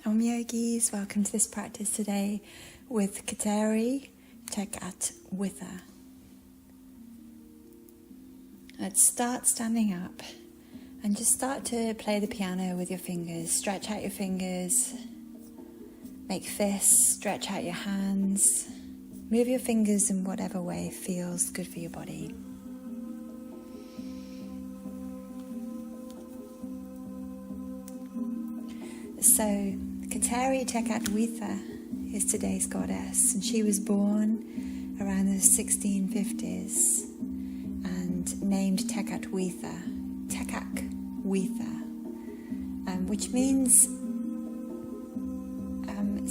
Om Yogis, welcome to this practice today with Kateri, Tekakwitha. Let's start standing up and just start to play the piano with your fingers. Stretch out your fingers, make fists, stretch out your hands. Move your fingers in whatever way feels good for your body. So, Kateri Tekakwitha is today's goddess, and she was born around the 1650s and named Tekakwitha, which means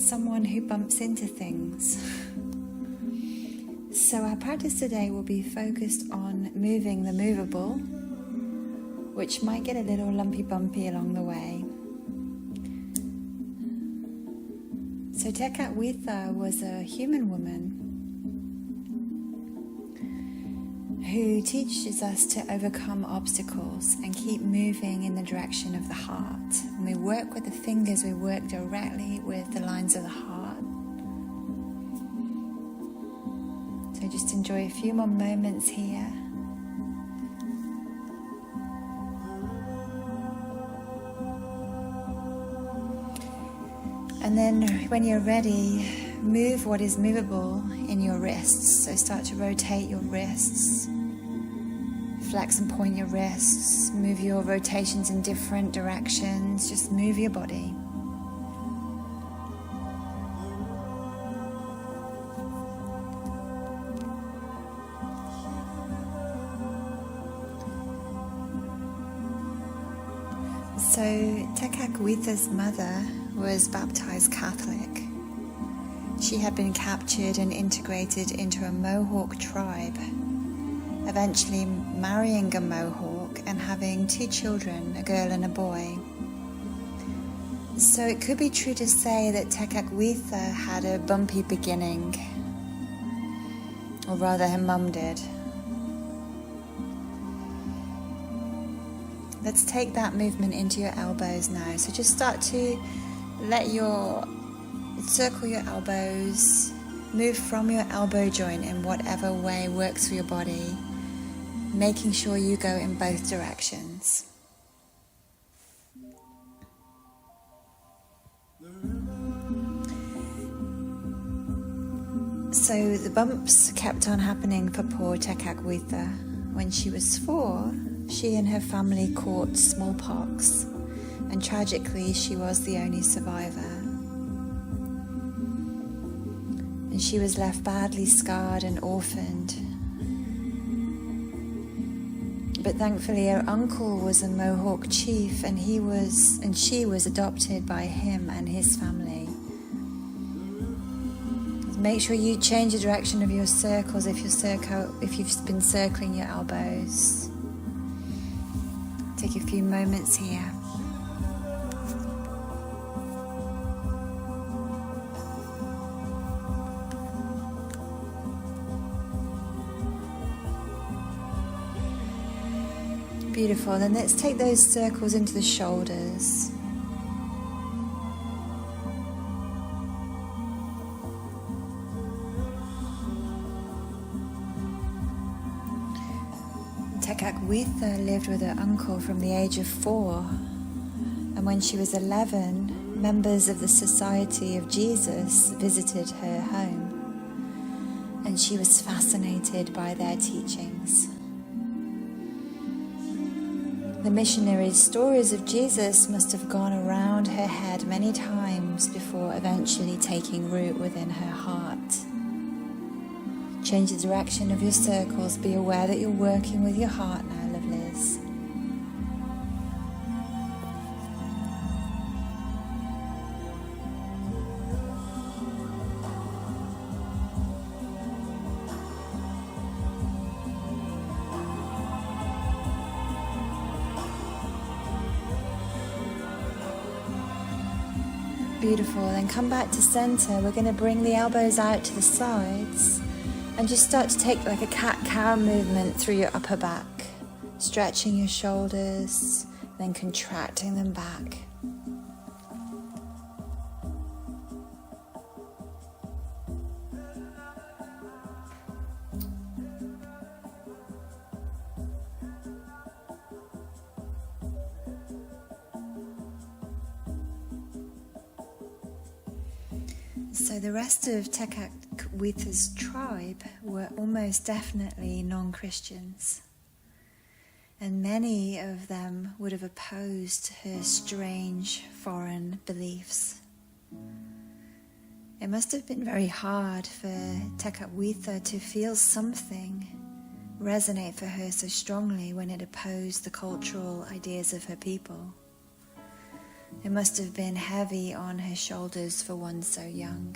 someone who bumps into things. So our practice today will be focused on moving the movable, which might get a little lumpy bumpy along the way. So Tekakwitha was a human woman who teaches us to overcome obstacles and keep moving in the direction of the heart. When we work with the fingers, we work directly with the lines of the heart. So just enjoy a few more moments here. And then when you're ready, move what is movable in your wrists. So start to rotate your wrists. Flex and point your wrists. Move your rotations in different directions. Just move your body. So Tekakwitha's mother was baptized Catholic. She had been captured and integrated into a Mohawk tribe, eventually marrying a Mohawk and having 2 children, a girl and a boy. So it could be true to say that Tekakwitha had a bumpy beginning, or rather her mum did. Let's take that movement into your elbows now. So just start to circle your elbows, move from your elbow joint in whatever way works for your body, making sure you go in both directions. So the bumps kept on happening for poor Tekakwitha. When she was 4, she and her family caught smallpox, and tragically she was the only survivor. And she was left badly scarred and orphaned. But thankfully her uncle was a Mohawk chief, and she was adopted by him and his family. Make sure you change the direction of your circles if you've been circling your elbows. Take a few moments here. Beautiful. Then let's take those circles into the shoulders. Tekakwitha lived with her uncle from the age of 4, and when she was 11, members of the Society of Jesus visited her home, and she was fascinated by their teachings. The missionaries' stories of Jesus must have gone around her head many times before eventually taking root within her heart. Change the direction of your circles. Be aware that you're working with your heart now, lovelies. Beautiful. Then come back to center. We're going to bring the elbows out to the sides. And just start to take like a cat-cow movement through your upper back, stretching your shoulders, then contracting them back. So the rest of Tekakwitha's tribe were almost definitely non-Christians, and many of them would have opposed her strange foreign beliefs. It must have been very hard for Tekakwitha to feel something resonate for her so strongly when it opposed the cultural ideas of her people. It must have been heavy on her shoulders for one so young.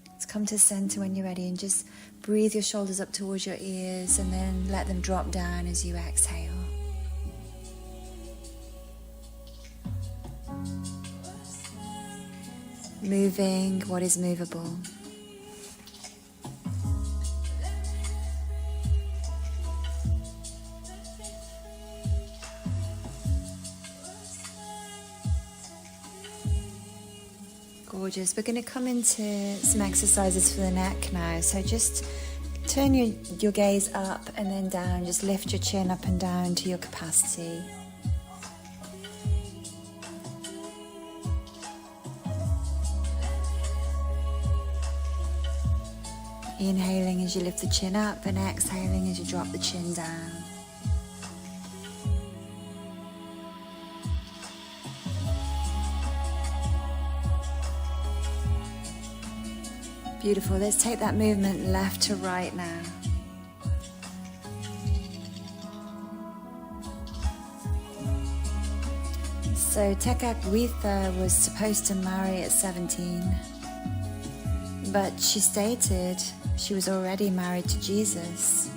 Let's come to center when you're ready and just breathe your shoulders up towards your ears and then let them drop down as you exhale. Moving what is movable. Gorgeous. We're going to come into some exercises for the neck now. So just turn your gaze up and then down. Just lift your chin up and down to your capacity. Inhaling as you lift the chin up and exhaling as you drop the chin down. Beautiful. Let's take that movement left to right now. So Tekakwitha was supposed to marry at 17, but she stated she was already married to Jesus.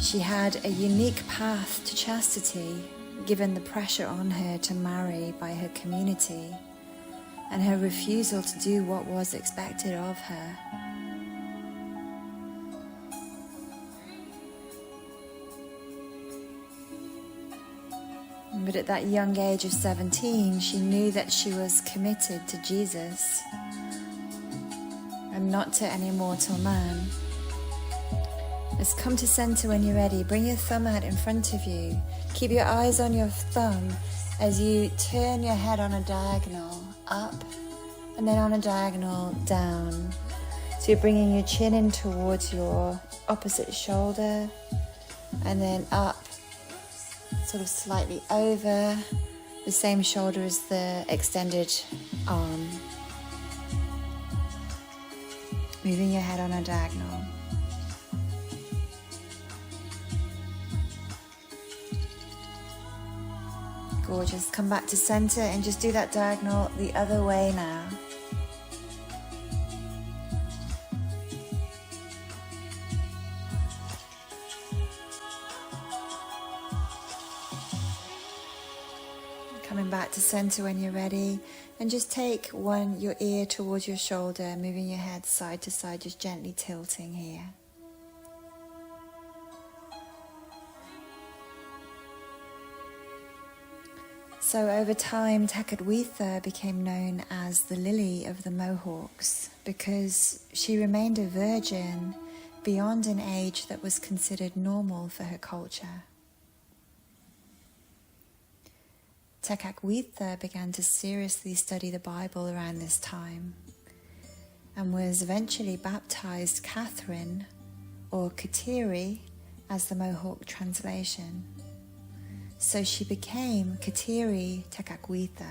She had a unique path to chastity, given the pressure on her to marry by her community, and her refusal to do what was expected of her. But at that young age of 17, she knew that she was committed to Jesus and not to any mortal man. Let's come to center when you're ready. Bring your thumb out in front of you. Keep your eyes on your thumb as you turn your head on a diagonal up and then on a diagonal down. So you're bringing your chin in towards your opposite shoulder and then up, sort of slightly over the same shoulder as the extended arm. Moving your head on a diagonal. Gorgeous. Come back to center and just do that diagonal the other way now. Coming back to center when you're ready, and just take your ear towards your shoulder, moving your head side to side, just gently tilting here. So over time, Tekakwitha became known as the Lily of the Mohawks because she remained a virgin beyond an age that was considered normal for her culture. Tekakwitha began to seriously study the Bible around this time and was eventually baptized Kateri, or Kateri as the Mohawk translation. So she became Kateri Tekakwitha.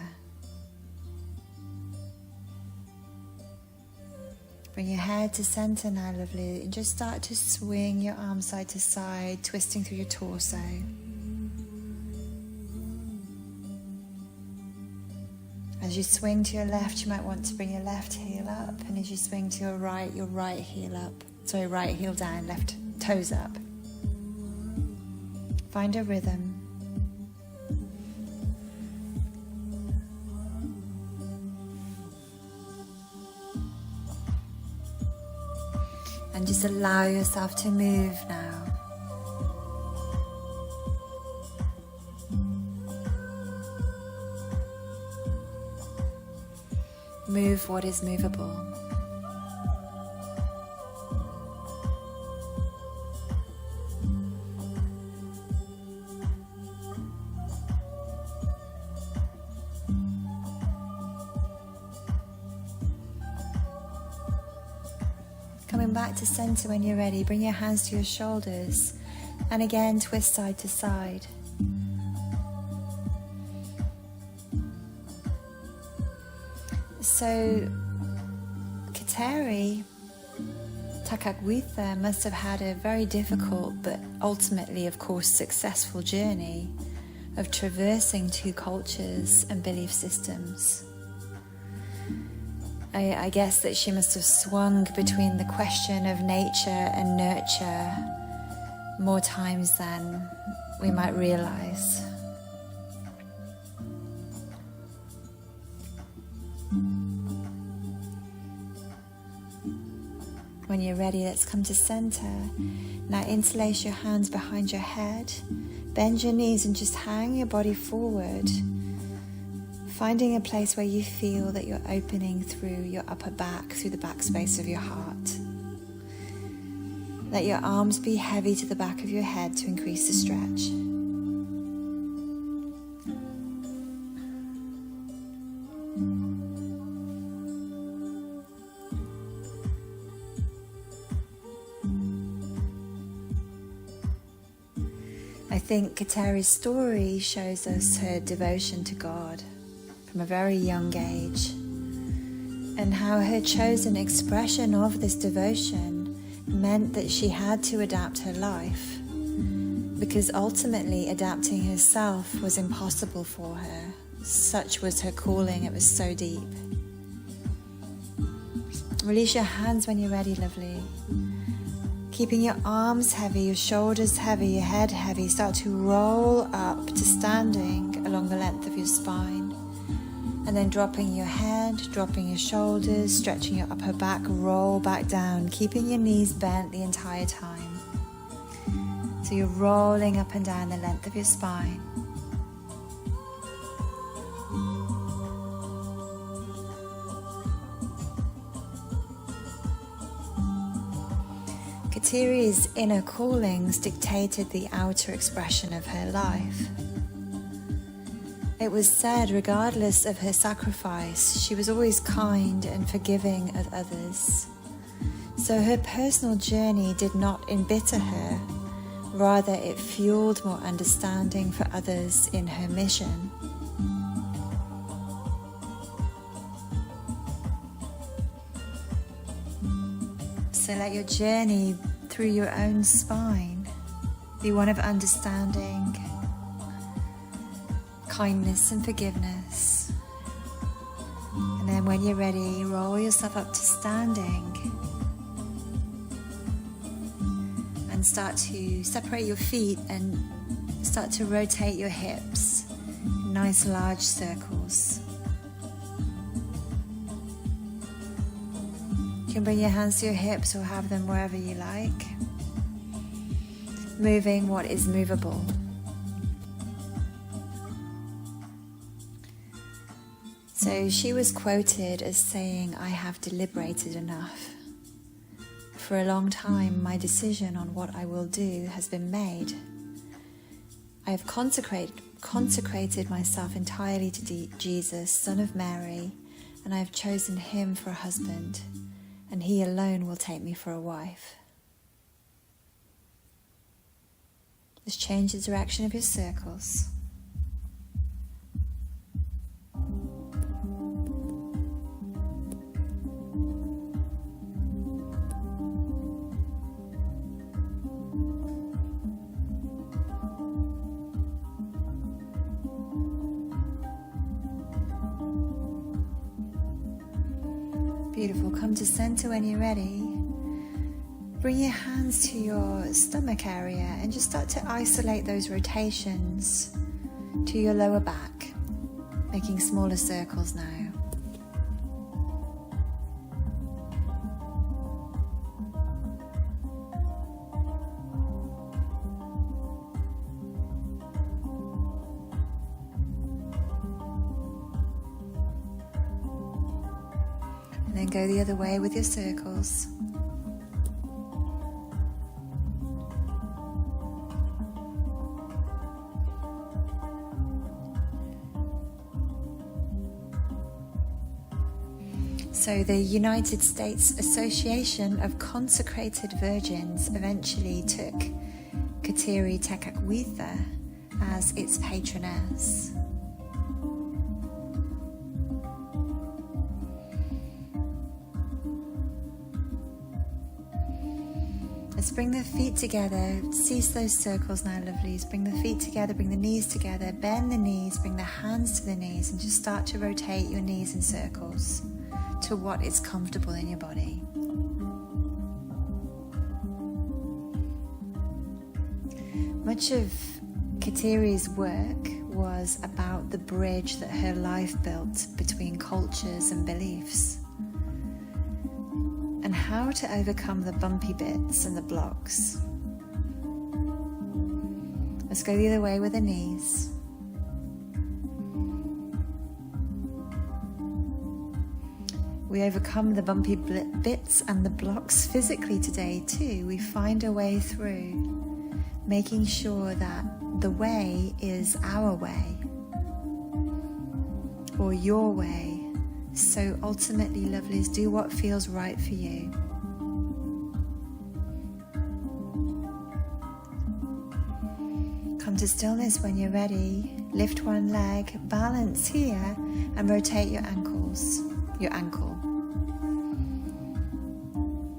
Bring your head to center now, lovely, and just start to swing your arms side to side, twisting through your torso. As you swing to your left, you might want to bring your left heel up, and as you swing to your right heel up. Sorry, right heel down, left toes up. Find a rhythm. And just allow yourself to move now. Move what is movable. coming back to center when you're ready. Bring your hands to your shoulders. And again, twist side to side. So, Kateri, Tekakwitha must have had a very difficult but ultimately, of course, successful journey of traversing two cultures and belief systems. I guess that she must have swung between the question of nature and nurture more times than we might realize. When you're ready, let's come to center. Now interlace your hands behind your head, bend your knees and just hang your body forward, finding a place where you feel that you're opening through your upper back, through the back space of your heart. Let your arms be heavy to the back of your head to increase the stretch. I think Kateri's story shows us her devotion to God from a very young age, and how her chosen expression of this devotion meant that she had to adapt her life, because ultimately adapting herself was impossible for her. Such was her calling, it was so deep. Release your hands when you're ready, lovely. Keeping your arms heavy, your shoulders heavy, your head heavy, start to roll up to standing along the length of your spine. And then dropping your head, dropping your shoulders, stretching your upper back, roll back down, keeping your knees bent the entire time. So you're rolling up and down the length of your spine. Kateri's inner callings dictated the outer expression of her life. It was said, regardless of her sacrifice, she was always kind and forgiving of others. So her personal journey did not embitter her, rather it fueled more understanding for others in her mission. So let your journey through your own spine be one of understanding, kindness and forgiveness. And then when you're ready, roll yourself up to standing and start to separate your feet and start to rotate your hips in nice large circles. You can bring your hands to your hips or have them wherever you like, moving what is movable. So she was quoted as saying, "I have deliberated enough. For a long time, my decision on what I will do has been made. I have consecrated myself entirely to Jesus, Son of Mary, and I have chosen him for a husband, and he alone will take me for a wife." Just change the direction of your circles. Beautiful. Come to center when you're ready. Bring your hands to your stomach area and just start to isolate those rotations to your lower back, making smaller circles now. And then go the other way with your circles. So the United States Association of Consecrated Virgins eventually took Kateri Tekakwitha as its patroness. Let's bring the feet together. Cease those circles now, lovelies. Bring the feet together, bring the knees together, bend the knees, bring the hands to the knees, and just start to rotate your knees in circles to what is comfortable in your body. Much of Kateri's work was about the bridge that her life built between cultures and beliefs, and how to overcome the bumpy bits and the blocks. Let's go the other way with the knees. We overcome the bumpy bits and the blocks physically today too. We find a way through, making sure that the way is our way or your way. So ultimately, lovelies, do what feels right for you. Come to stillness when you're ready. Lift one leg, balance here, and rotate your ankles, your ankle.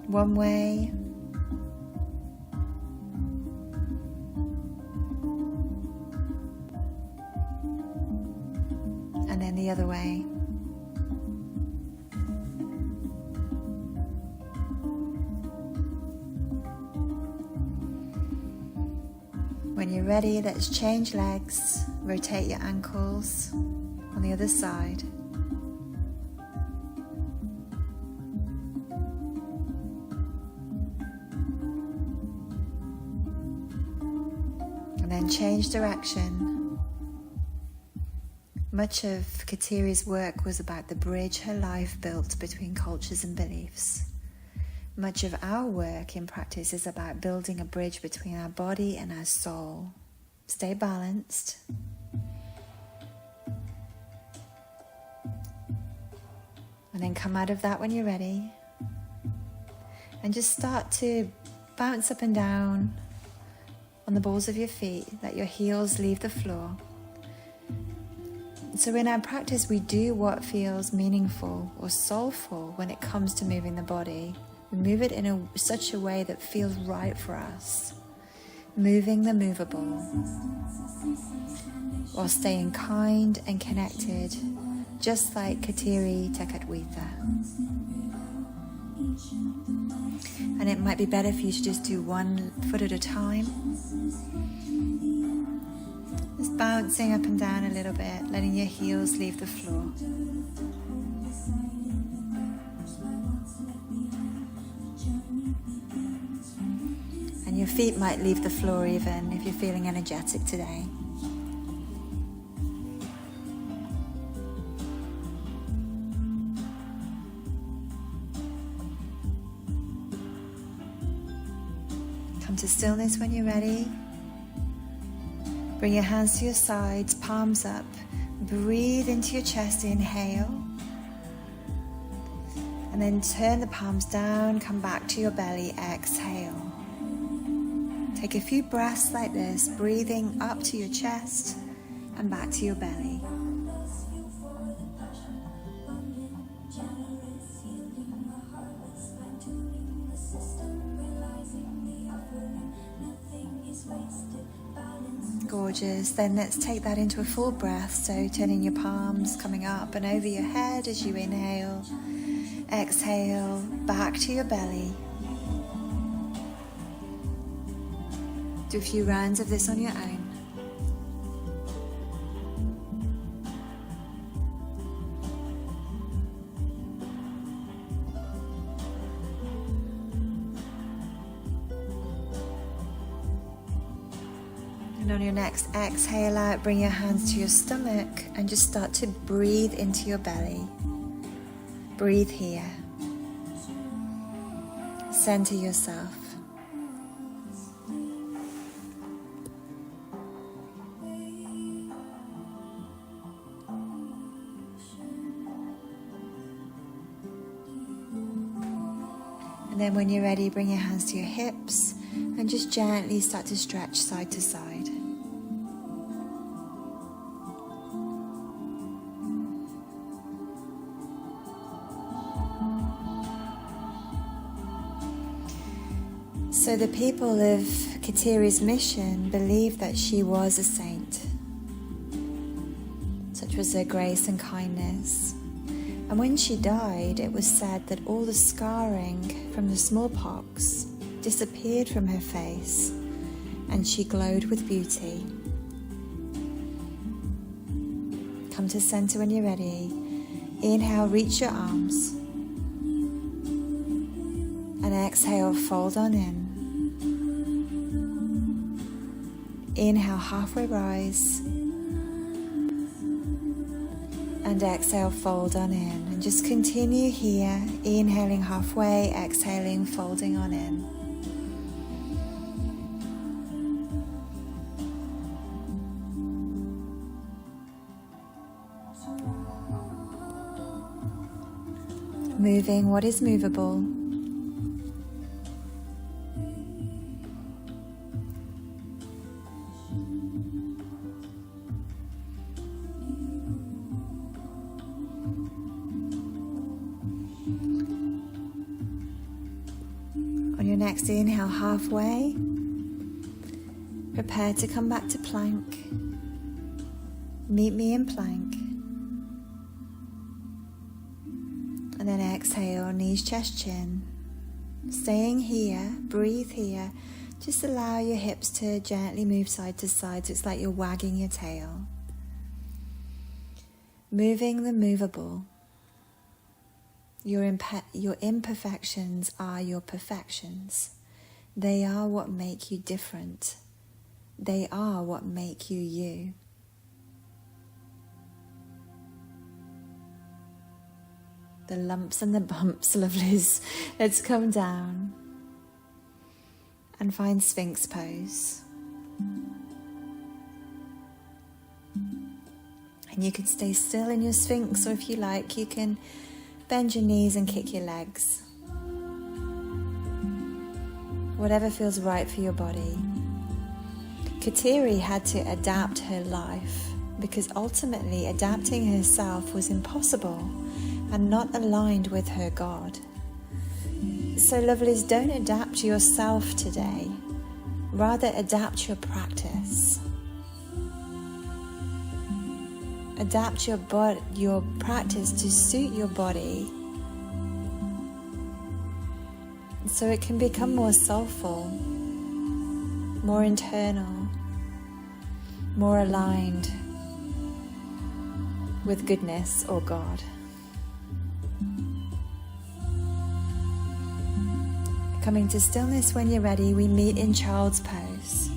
One way. And then the other way. When you're ready, let's change legs, rotate your ankles on the other side. And then change direction. Much of Kateri's work was about the bridge her life built between cultures and beliefs. Much of our work in practice is about building a bridge between our body and our soul. Stay balanced. And then come out of that when you're ready. And just start to bounce up and down on the balls of your feet. Let your heels leave the floor. So in our practice, we do what feels meaningful or soulful when it comes to moving the body. We move it in such a way that feels right for us. Moving the movable, while staying kind and connected, just like Kateri Tekakwitha. And it might be better for you to just do one foot at a time. Just bouncing up and down a little bit, letting your heels leave the floor. Your feet might leave the floor even if you're feeling energetic today. Come to stillness when you're ready. Bring your hands to your sides, palms up. Breathe into your chest, inhale. And then turn the palms down, come back to your belly, exhale. Take a few breaths like this, breathing up to your chest and back to your belly. Gorgeous. Then let's take that into a full breath. So turning your palms, coming up and over your head as you inhale. Exhale, back to your belly. Do a few rounds of this on your own. And on your next exhale out, bring your hands to your stomach and just start to breathe into your belly. Breathe here. Center yourself. And then when you're ready, bring your hands to your hips and just gently start to stretch side to side. So the people of Kateri's mission believed that she was a saint. Such was her grace and kindness. And when she died, it was said that all the scarring from the smallpox disappeared from her face, and she glowed with beauty. Come to center when you're ready. Inhale, reach your arms. And exhale, fold on in. Inhale, halfway rise. And exhale, fold on in. And just continue here, inhaling halfway, exhaling, folding on in. Moving what is movable. On your next inhale, halfway, prepare to come back to plank. Meet me in plank. And then exhale, knees, chest, chin. Staying here, breathe here. Just allow your hips to gently move side to side, so it's like you're wagging your tail. Moving the movable. Your imperfections are your perfections. They are what make you different. They are what make you you. The lumps and the bumps, lovelies. Let's come down and find Sphinx pose. And you can stay still in your Sphinx, or if you like, you can bend your knees and kick your legs. Whatever feels right for your body. Kateri had to adapt her life because ultimately adapting herself was impossible and not aligned with her God. So lovelies, don't adapt yourself today. Rather adapt your practice. Adapt your practice to suit your body so it can become more soulful, more internal, more aligned with goodness or God. Coming to stillness when you're ready, we meet in child's pose.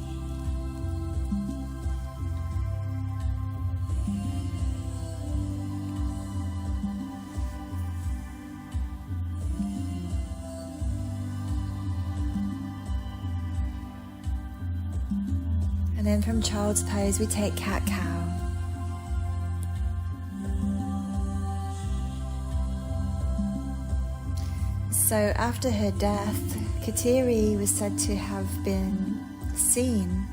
And then from child's pose, we take cat-cow. So after her death, Kateri was said to have been seen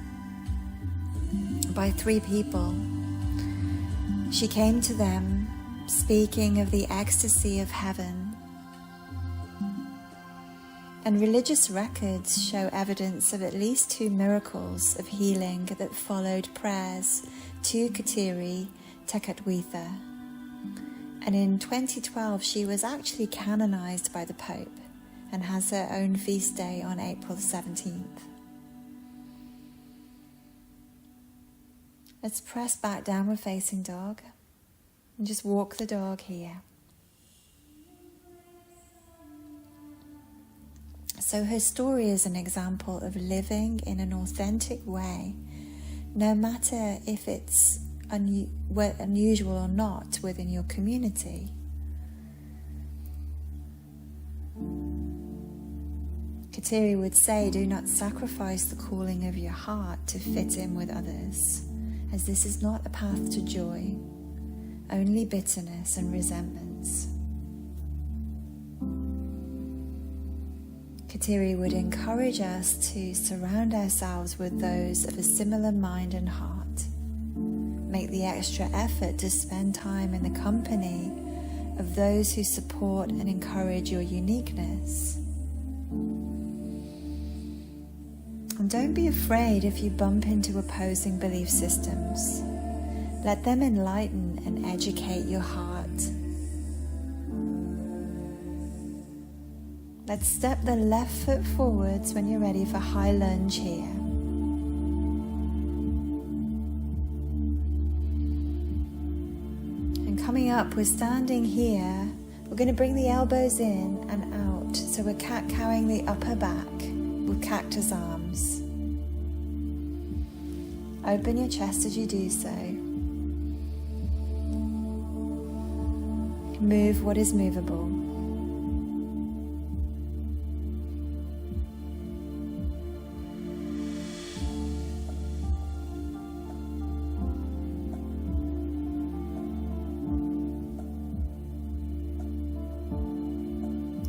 by 3 people. She came to them speaking of the ecstasy of heaven. And religious records show evidence of at least 2 miracles of healing that followed prayers to Kateri, Tekakwitha. And in 2012, she was actually canonized by the Pope and has her own feast day on April 17th. Let's press back, downward facing dog, and just walk the dog here. So her story is an example of living in an authentic way, no matter if it's unusual or not within your community. Kateri would say, do not sacrifice the calling of your heart to fit in with others, as this is not a path to joy, only bitterness and resentments. Kateri would encourage us to surround ourselves with those of a similar mind and heart. Make the extra effort to spend time in the company of those who support and encourage your uniqueness. And don't be afraid if you bump into opposing belief systems. Let them enlighten and educate your heart. Let's step the left foot forwards when you're ready for high lunge here. And coming up, we're standing here. We're going to bring the elbows in and out. So we're cat-cowing the upper back with cactus arms. Open your chest as you do so. Move what is movable.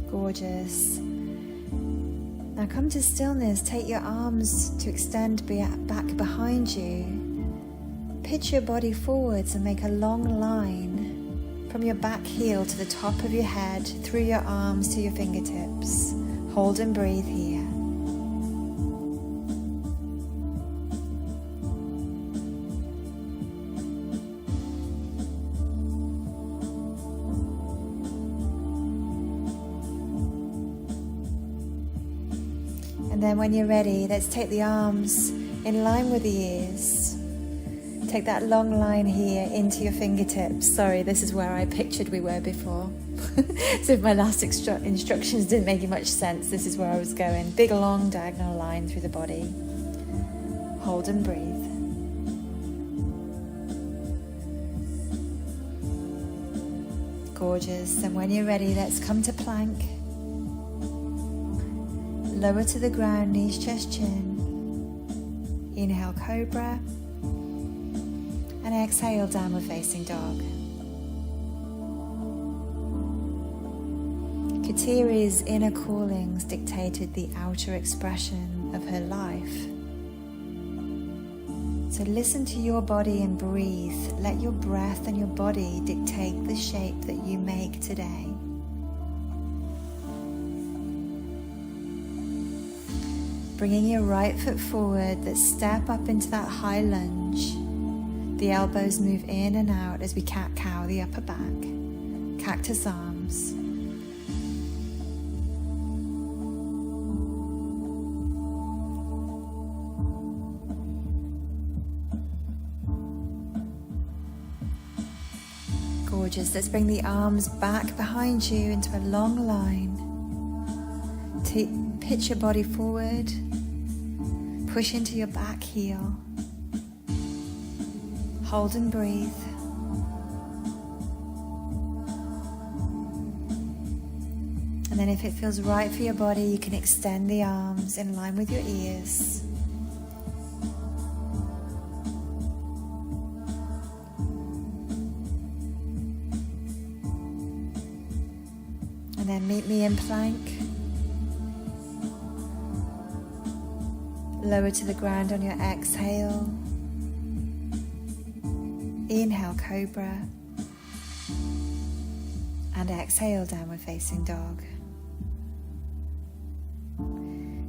Gorgeous. Now come to stillness. Take your arms to extend back behind you. Pitch your body forwards and make a long line from your back heel to the top of your head, through your arms to your fingertips. Hold and breathe here. And then when you're ready, let's take the arms in line with the ears. Take that long line here into your fingertips. Sorry, this is where I pictured we were before. So if my last instructions didn't make much sense, this is where I was going. Big long diagonal line through the body. Hold and breathe. Gorgeous. And when you're ready, let's come to plank. Lower to the ground, knees, chest, chin. Inhale, cobra. And exhale, downward facing dog. Kateri's inner callings dictated the outer expression of her life. So listen to your body and breathe. Let your breath and your body dictate the shape that you make today. Bringing your right foot forward, let's step up into that high lunge. The elbows move in and out as we cat-cow the upper back. Cactus arms. Gorgeous. Let's bring the arms back behind you into a long line. Pitch your body forward. Push into your back heel. Hold and breathe. And then if it feels right for your body, you can extend the arms in line with your ears. And then meet me in plank. Lower to the ground on your exhale. Inhale, cobra. And exhale, downward facing dog.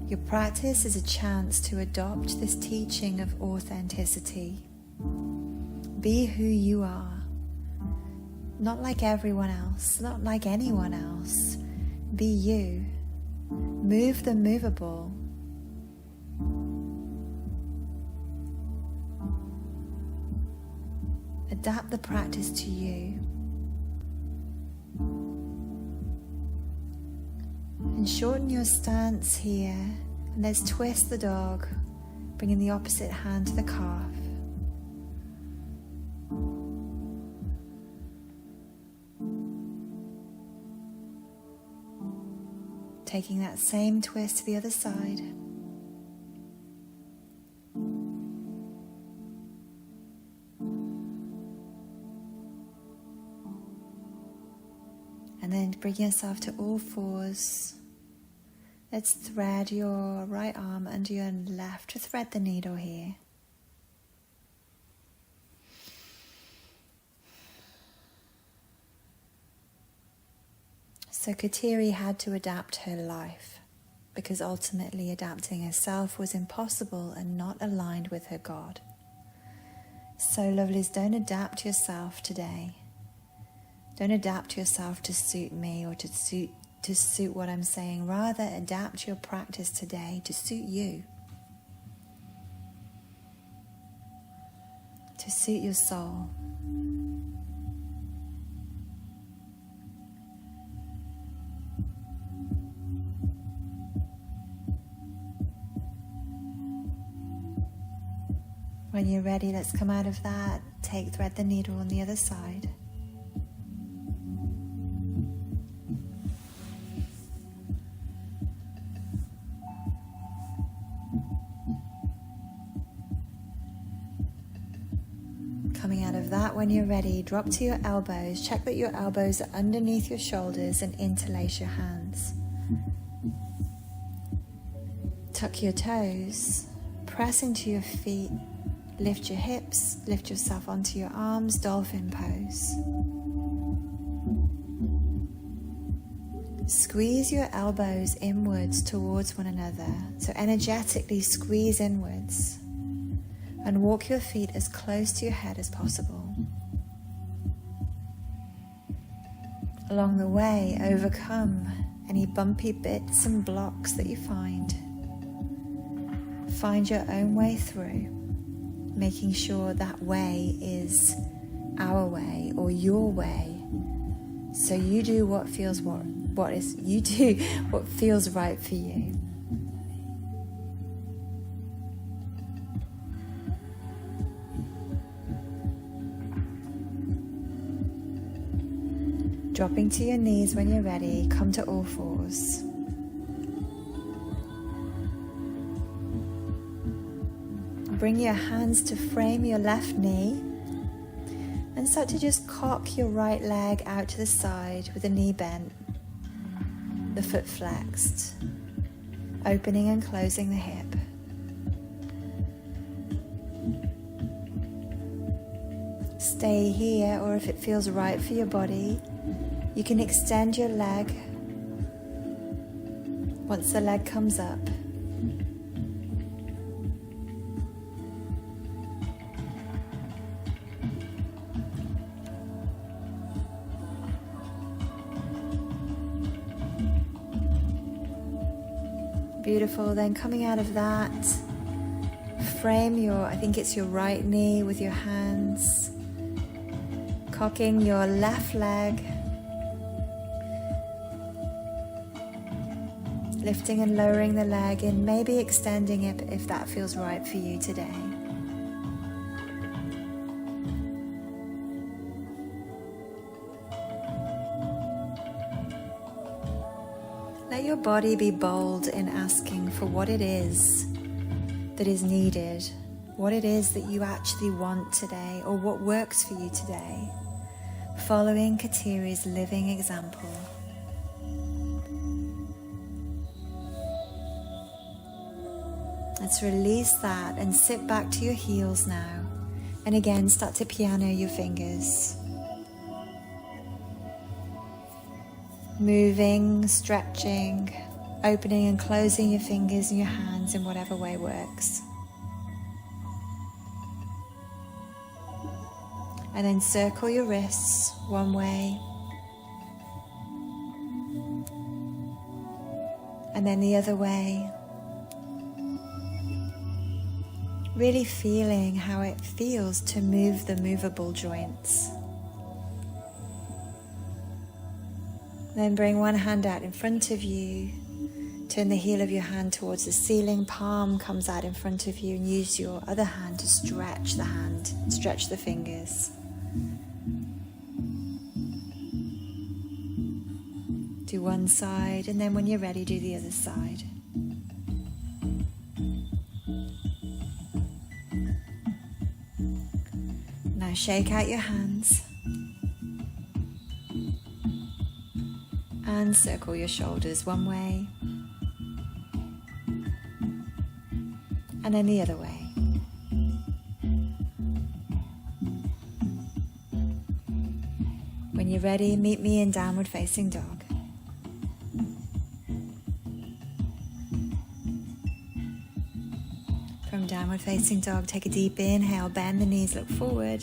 Your practice is a chance to adopt this teaching of authenticity. Be who you are. Not like everyone else, not like anyone else. Be you. Move the movable. Adapt the practice to you. And shorten your stance here. And let's twist the dog, bringing the opposite hand to the calf. Taking that same twist to the other side. And then bring yourself to all fours. Let's thread your right arm under your left to thread the needle here. So Kateri had to adapt her life because ultimately adapting herself was impossible and not aligned with her God. So lovelies, don't adapt yourself today. Don't adapt yourself to suit me or to suit what I'm saying. Rather, adapt your practice today to suit you, to suit your soul. When you're ready, let's come out of that. Thread the needle on the other side. Coming out of that, when you're ready, drop to your elbows. Check that your elbows are underneath your shoulders and interlace your hands. Tuck your toes, press into your feet. Lift your hips, lift yourself onto your arms, dolphin pose. Squeeze your elbows inwards towards one another, so energetically squeeze inwards and walk your feet as close to your head as possible. Along the way, overcome any bumpy bits and blocks that you find. Find your own way through, making sure that way is our way or your way. So you do what feels right for you. Dropping to your knees when you're ready, come to all fours. Bring your hands to frame your left knee and start to just cock your right leg out to the side with the knee bent, the foot flexed, opening and closing the hip. Stay here, or if it feels right for your body, you can extend your leg once the leg comes up. Beautiful. Then coming out of that, frame I think it's your right knee with your hands, cocking your left leg, lifting and lowering the leg and maybe extending it if that feels right for you today. Let your body be bold in asking for what it is that is needed, what it is that you actually want today, or what works for you today, following Kateri's living example. Let's release that and sit back to your heels now. And again, start to piano your fingers. Moving, stretching, opening and closing your fingers and your hands in whatever way works. And then circle your wrists one way. And then the other way. Really feeling how it feels to move the movable joints. Then bring one hand out in front of you. Turn the heel of your hand towards the ceiling. Palm comes out in front of you, and use your other hand to stretch the hand, stretch the fingers. Do one side, and then when you're ready, do the other side. Now shake out your hands. And circle your shoulders one way And then the other way. When you're ready, meet me in downward facing dog. From downward facing dog, take a deep inhale, bend the knees, look forward.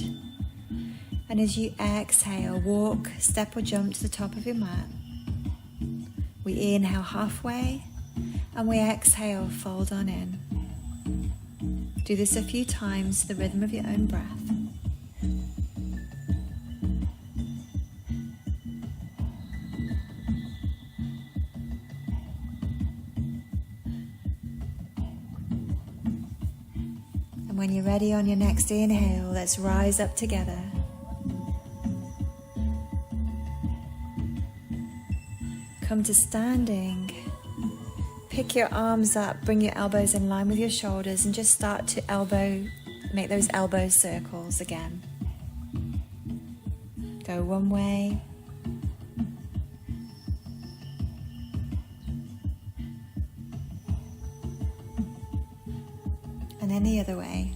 And as you exhale, walk, step or jump to the top of your mat. We inhale halfway and we exhale, fold on in. Do this a few times to the rhythm of your own breath. And when you're ready on your next inhale, let's rise up together. Come to standing. Pick your arms up, bring your elbows in line with your shoulders and just start to make those elbow circles again. Go one way. And then the other way.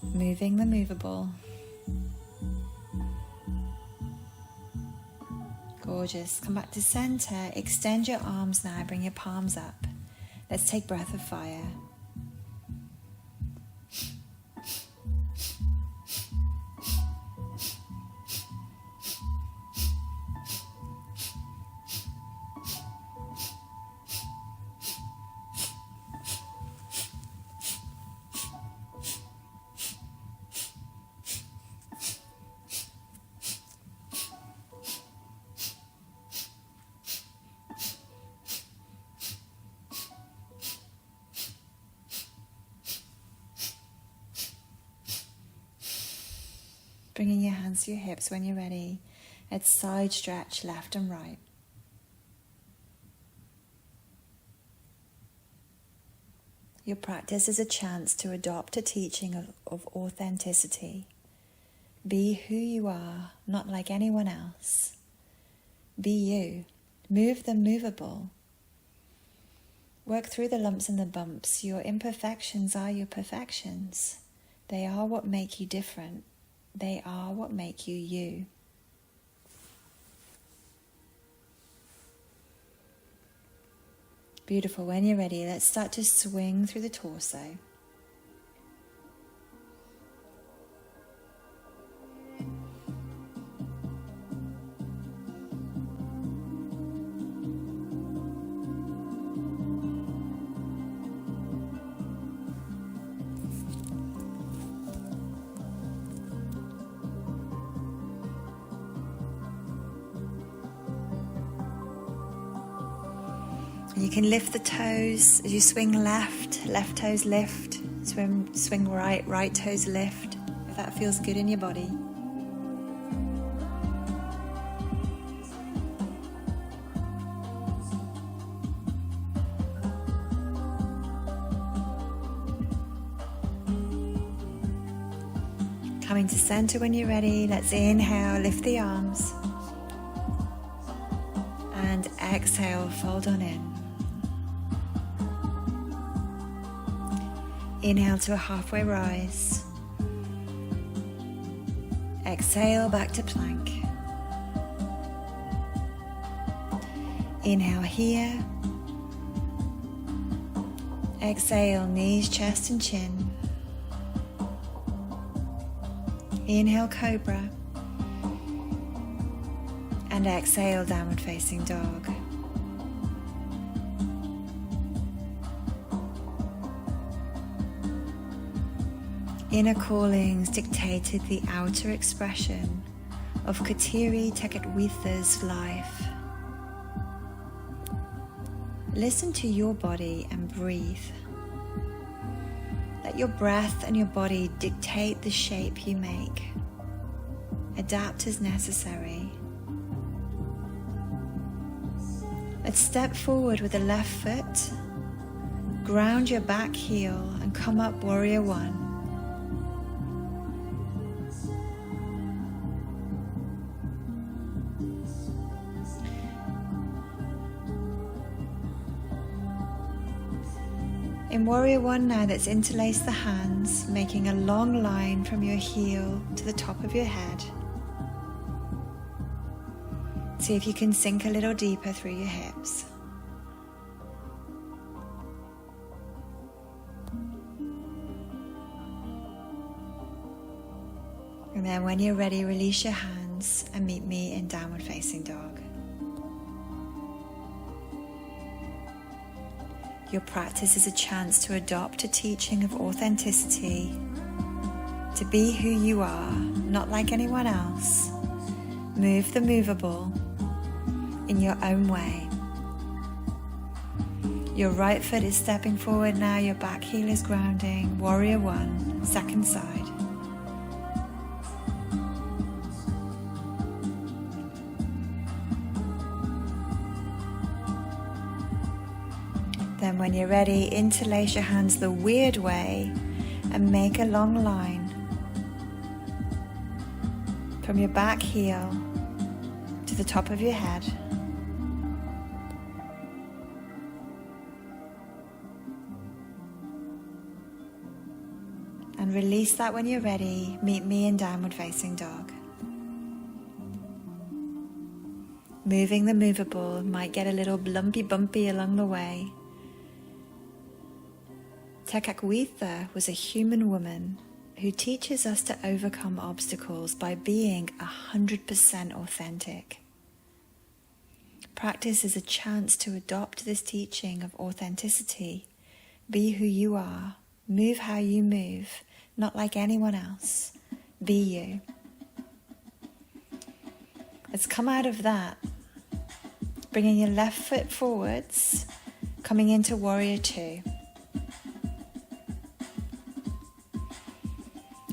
Moving the movable. Gorgeous. Come back to center. Extend your arms now. Bring your palms up. Let's take breath of fire. Bringing your hands to your hips when you're ready. Let's side stretch left and right. Your practice is a chance to adopt a teaching of authenticity. Be who you are, not like anyone else. Be you. Move the movable. Work through the lumps and the bumps. Your imperfections are your perfections. They are what make you different. They are what make you you. Beautiful. When you're ready, let's start to swing through the torso. You can lift the toes as you swing left toes lift, swing right toes lift, if that feels good in your body. Coming to center when you're ready, let's inhale, lift the arms, and exhale, fold on in. Inhale to a halfway rise. Exhale back to plank. Inhale here. Exhale, knees, chest and chin. Inhale, cobra. And exhale, downward facing dog. Inner callings dictated the outer expression of Kateri Tekakwitha's life. Listen to your body and breathe. Let your breath and your body dictate the shape you make. Adapt as necessary. Let's step forward with the left foot. Ground your back heel and come up, warrior one. In in Warrior One now, let's interlace the hands, making a long line from your heel to the top of your head. See if you can sink a little deeper through your hips. And then when you're ready, release your hands and meet me in Downward Facing Dog. Your practice is a chance to adopt a teaching of authenticity, to be who you are, not like anyone else. Move the movable in your own way. Your right foot is stepping forward now, your back heel is grounding. Warrior One, second side. Then when you're ready, interlace your hands the weird way and make a long line from your back heel to the top of your head. And release that when you're ready. Meet me in Downward Facing Dog. Moving the movable might get a little bumpy along the way. Tekakwitha was a human woman who teaches us to overcome obstacles by being 100% authentic. Practice is a chance to adopt this teaching of authenticity. Be who you are. Move how you move, not like anyone else. Be you. Let's come out of that. Bringing your left foot forwards, coming into Warrior Two.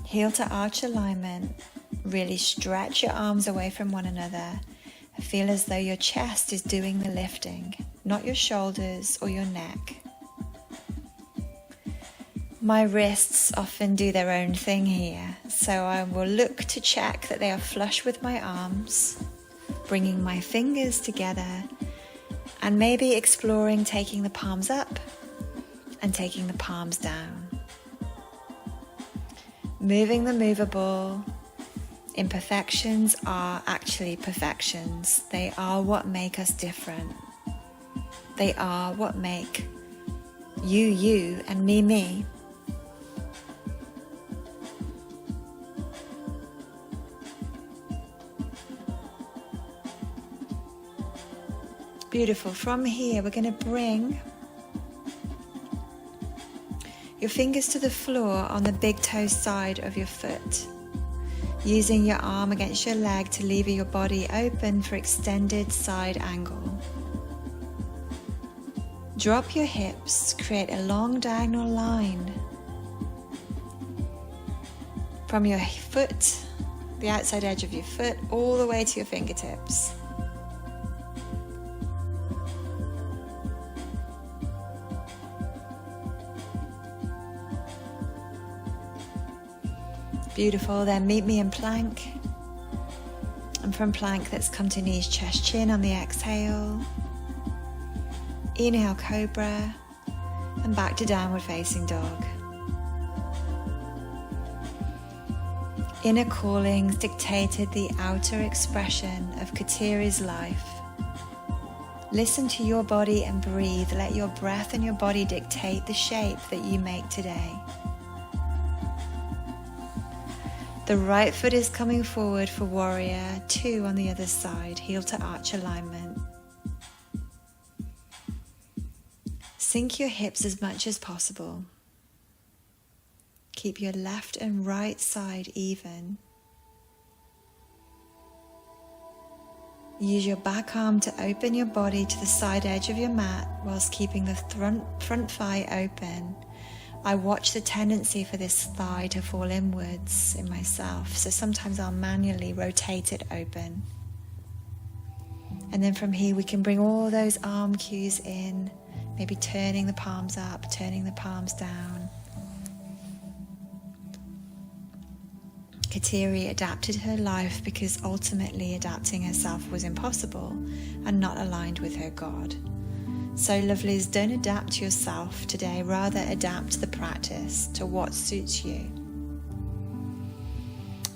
Heel to arch alignment. Really stretch your arms away from one another. Feel as though your chest is doing the lifting, not your shoulders or your neck. My wrists often do their own thing here, so I will look to check that they are flush with my arms, bringing my fingers together, and maybe exploring taking the palms up and taking the palms down. Moving the movable. Imperfections are actually perfections. They are what make us different. They are what make you, you, and me, me. Beautiful. From here, we're going to bring your fingers to the floor on the big toe side of your foot, using your arm against your leg to lever your body open for extended side angle. Drop your hips, create a long diagonal line from your foot, the outside edge of your foot, all the way to your fingertips. Beautiful. Then meet me in plank. And from plank, let's come to knees, chest, chin on the exhale. Inhale, cobra. And back to downward facing dog. Inner callings dictated the outer expression of Kateri's life. Listen to your body and breathe. Let your breath and your body dictate the shape that you make today. The right foot is coming forward for warrior, 2 on the other side, heel to arch alignment. Sink your hips as much as possible. Keep your left and right side even. Use your back arm to open your body to the side edge of your mat whilst keeping the front thigh open. I watch the tendency for this thigh to fall inwards in myself, so sometimes I'll manually rotate it open. And then from here we can bring all those arm cues in, maybe turning the palms up, turning the palms down. Kateri adapted her life because ultimately adapting herself was impossible and not aligned with her God. So lovelies, don't adapt yourself today, rather adapt the practice to what suits you.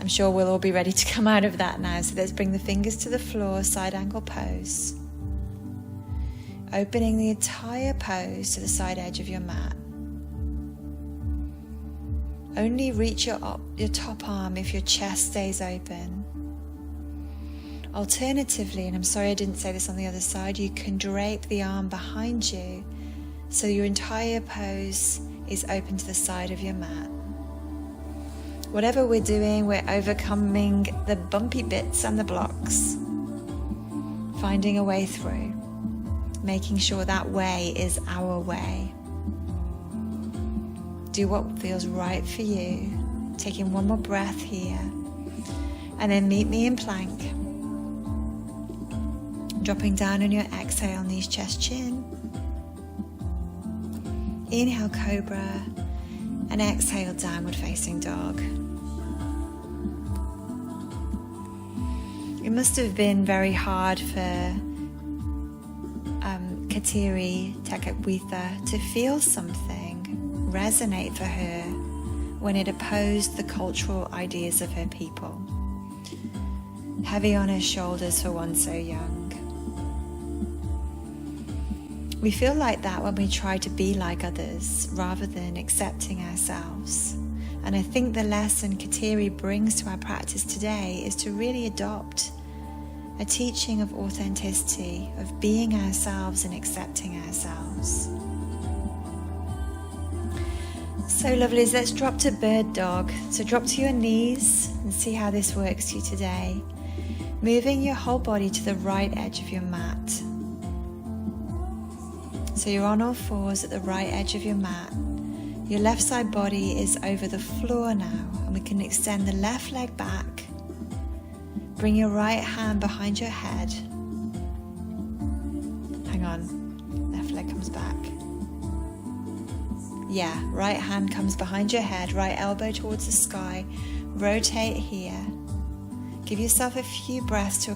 I'm sure we'll all be ready to come out of that now, so let's bring the fingers to the floor, side angle pose. Opening the entire pose to the side edge of your mat. Only reach your top arm if your chest stays open. Alternatively, and I'm sorry I didn't say this on the other side, you can drape the arm behind you so your entire pose is open to the side of your mat. Whatever we're doing, we're overcoming the bumpy bits and the blocks, finding a way through, making sure that way is our way. Do what feels right for you. Taking one more breath here, and then meet me in plank. Dropping down on your exhale, knees, chest, chin. Inhale, cobra, and exhale, downward facing dog. It must have been very hard for Kateri, Tekakwitha, to feel something resonate for her when it opposed the cultural ideas of her people. Heavy on her shoulders for one so young. We feel like that when we try to be like others rather than accepting ourselves. And I think the lesson Kateri brings to our practice today is to really adopt a teaching of authenticity, of being ourselves and accepting ourselves. So lovelies, let's drop to bird dog. So drop to your knees and see how this works for you today. Moving your whole body to the right edge of your mat. So you're on all fours at the right edge of your mat. Your left side body is over the floor now, and we can extend the left leg back. Bring your right hand behind your head. Hang on, left leg comes back. Yeah, right hand comes behind your head, right elbow towards the sky. Rotate here. Give yourself a few breaths to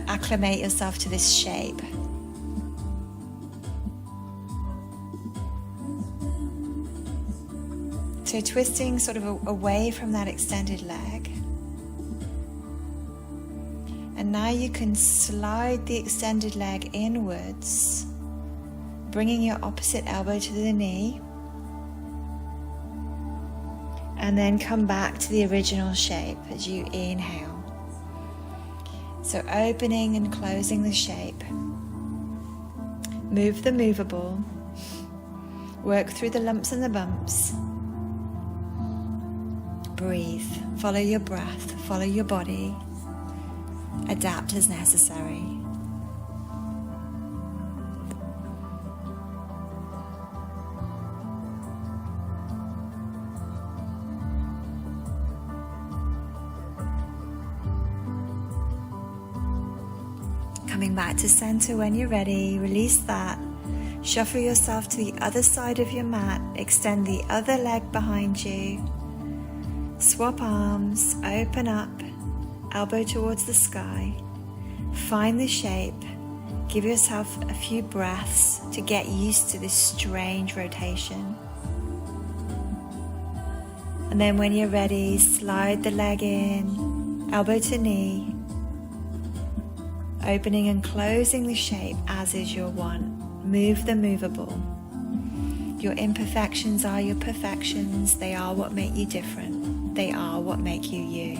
acclimate yourself to this shape. So twisting sort of away from that extended leg. And now you can slide the extended leg inwards, bringing your opposite elbow to the knee. And then come back to the original shape as you inhale. So opening and closing the shape. Move the movable. Work through the lumps and the bumps. Breathe. Follow your breath. Follow your body. Adapt as necessary. Coming back to center when you're ready, release that. Shuffle yourself to the other side of your mat, extend the other leg behind you. Swap arms, open up, elbow towards the sky. Find the shape. Give yourself a few breaths to get used to this strange rotation. And then when you're ready, slide the leg in, elbow to knee. Opening and closing the shape as is your want. Move the movable. Your imperfections are your perfections. They are what make you different. They are what make you you.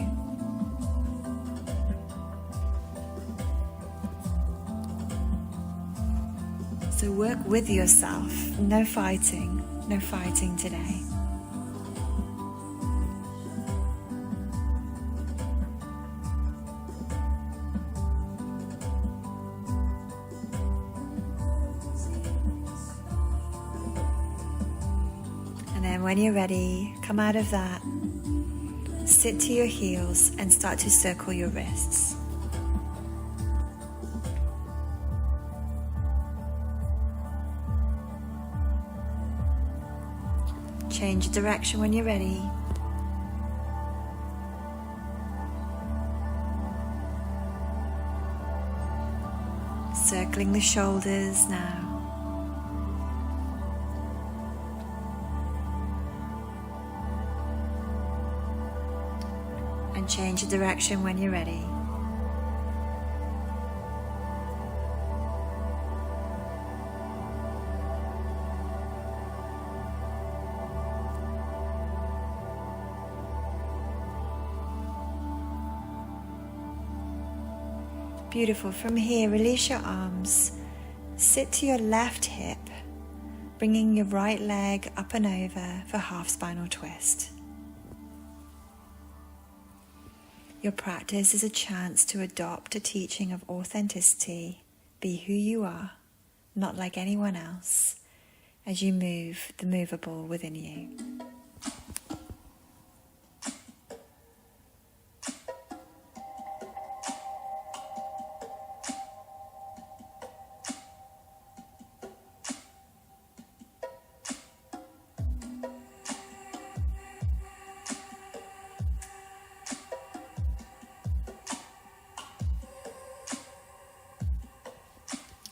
So work with yourself. No fighting. No fighting today. And then when you're ready, come out of that, sit to your heels and start to circle your wrists. Change direction when you're ready. circling the shoulders now. And change the direction when you're ready. Beautiful. From here, release your arms. Sit to your left hip, bringing your right leg up and over for half spinal twist. Your practice is a chance to adopt a teaching of authenticity. Be who you are, not like anyone else, as you move the movable within you.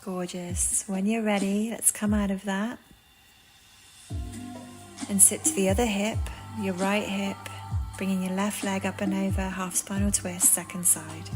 Gorgeous. When you're ready, let's come out of that and sit to the other hip, your right hip, bringing your left leg up and over, half spinal twist, second side.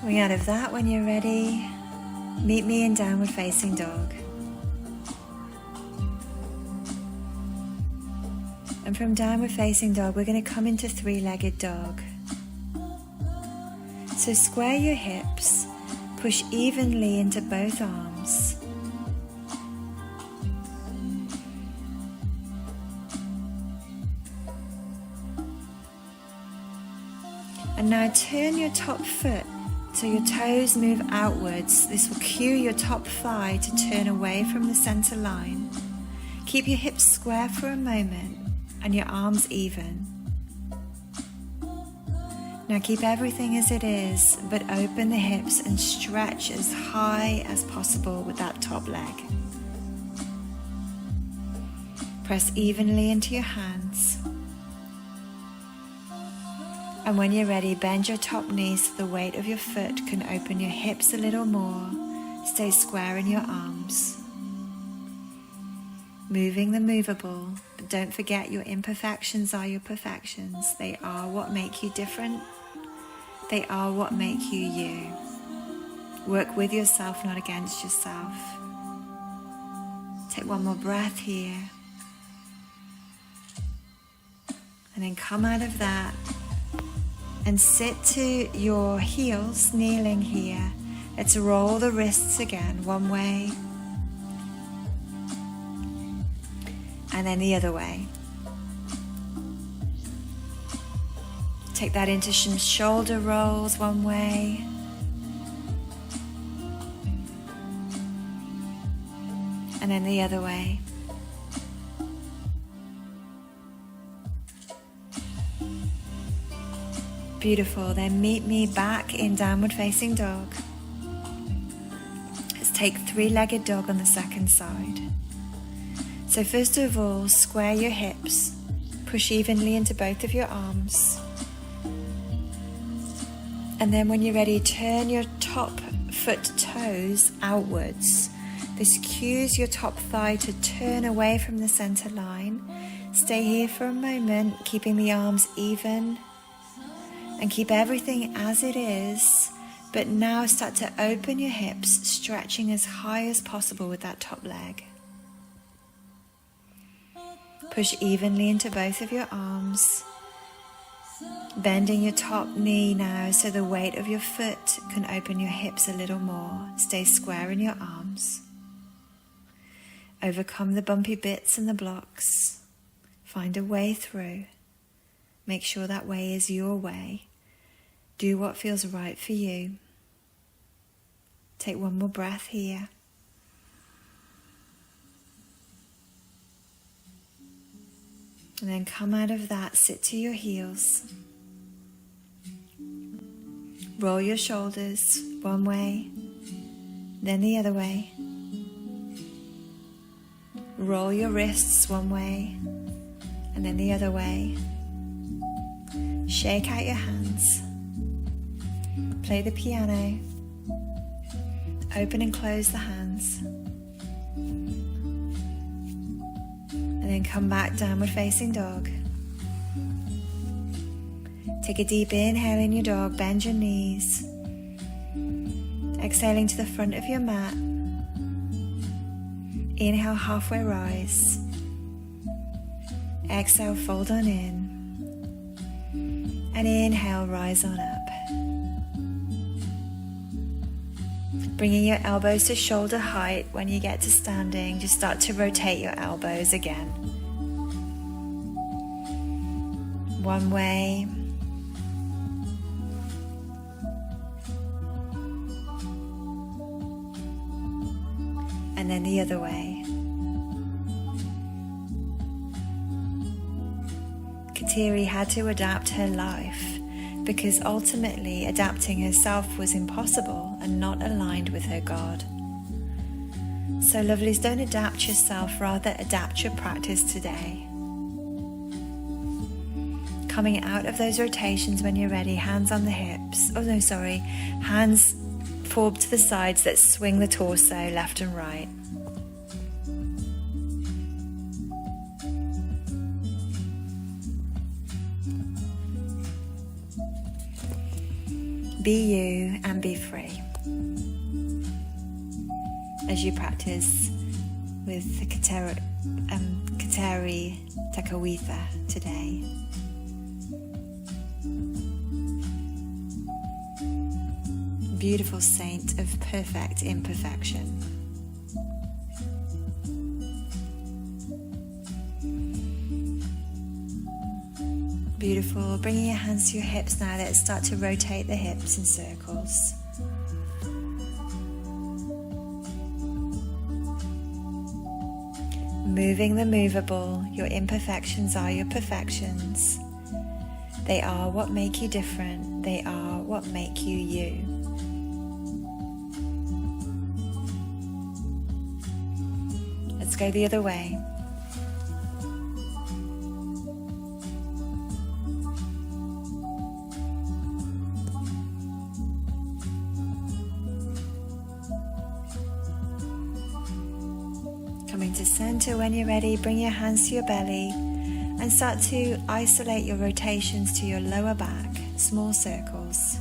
Coming out of that, when you're ready, meet me in downward facing dog. And from downward facing dog, we're going to come into three-legged dog. So square your hips, push evenly into both arms. And now turn your top foot so your toes move outwards. This will cue your top thigh to turn away from the center line. Keep your hips square for a moment and your arms even. Now keep everything as it is, but open the hips and stretch as high as possible with that top leg. Press evenly into your hands. And when you're ready, bend your top knee so the weight of your foot can open your hips a little more. Stay square in your arms. Moving the movable, but don't forget your imperfections are your perfections. They are what make you different. They are what make you you. Work with yourself, not against yourself. Take one more breath here. And then come out of that and sit to your heels, kneeling here. Let's roll the wrists again, one way and then the other way. Take that into some shoulder rolls, one way and then the other way. Beautiful. Then meet me back in downward facing dog. Let's take three-legged dog on the second side. So first of all, square your hips. Push evenly into both of your arms. And then when you're ready, turn your top foot toes outwards. This cues your top thigh to turn away from the center line. Stay here for a moment, keeping the arms even. And keep everything as it is, but now start to open your hips, stretching as high as possible with that top leg. Push evenly into both of your arms, bending your top knee now so the weight of your foot can open your hips a little more. Stay square in your arms. Overcome the bumpy bits and the blocks. Find a way through. Make sure that way is your way. Do what feels right for you. Take one more breath here. And then come out of that, sit to your heels. Roll your shoulders one way, then the other way. Roll your wrists one way, and then the other way. Shake out your hands. Play the piano. Open and close the hands. And then come back, downward facing dog. Take a deep inhale in your dog, bend your knees. Exhaling to the front of your mat. Inhale, halfway rise. Exhale, fold on in. And inhale, rise on up. Bringing your elbows to shoulder height. When you get to standing, just start to rotate your elbows again. One way. And then the other way. Kateri had to adapt her life because ultimately adapting herself was impossible and not aligned with her God. So lovelies, don't adapt yourself, rather adapt your practice today. Coming out of those rotations when you're ready, hands on the hips. Oh no, sorry. Hands forward to the sides that swing the torso left and right. Be you and be free as you practice with the Kateri Tekakwitha today. Beautiful saint of perfect imperfection. Beautiful. Bringing your hands to your hips now. Let's start to rotate the hips in circles. Moving the movable. Your imperfections are your perfections. They are what make you different. They are what make you you. Let's go the other way. Coming to center when you're ready, bring your hands to your belly and start to isolate your rotations to your lower back, small circles.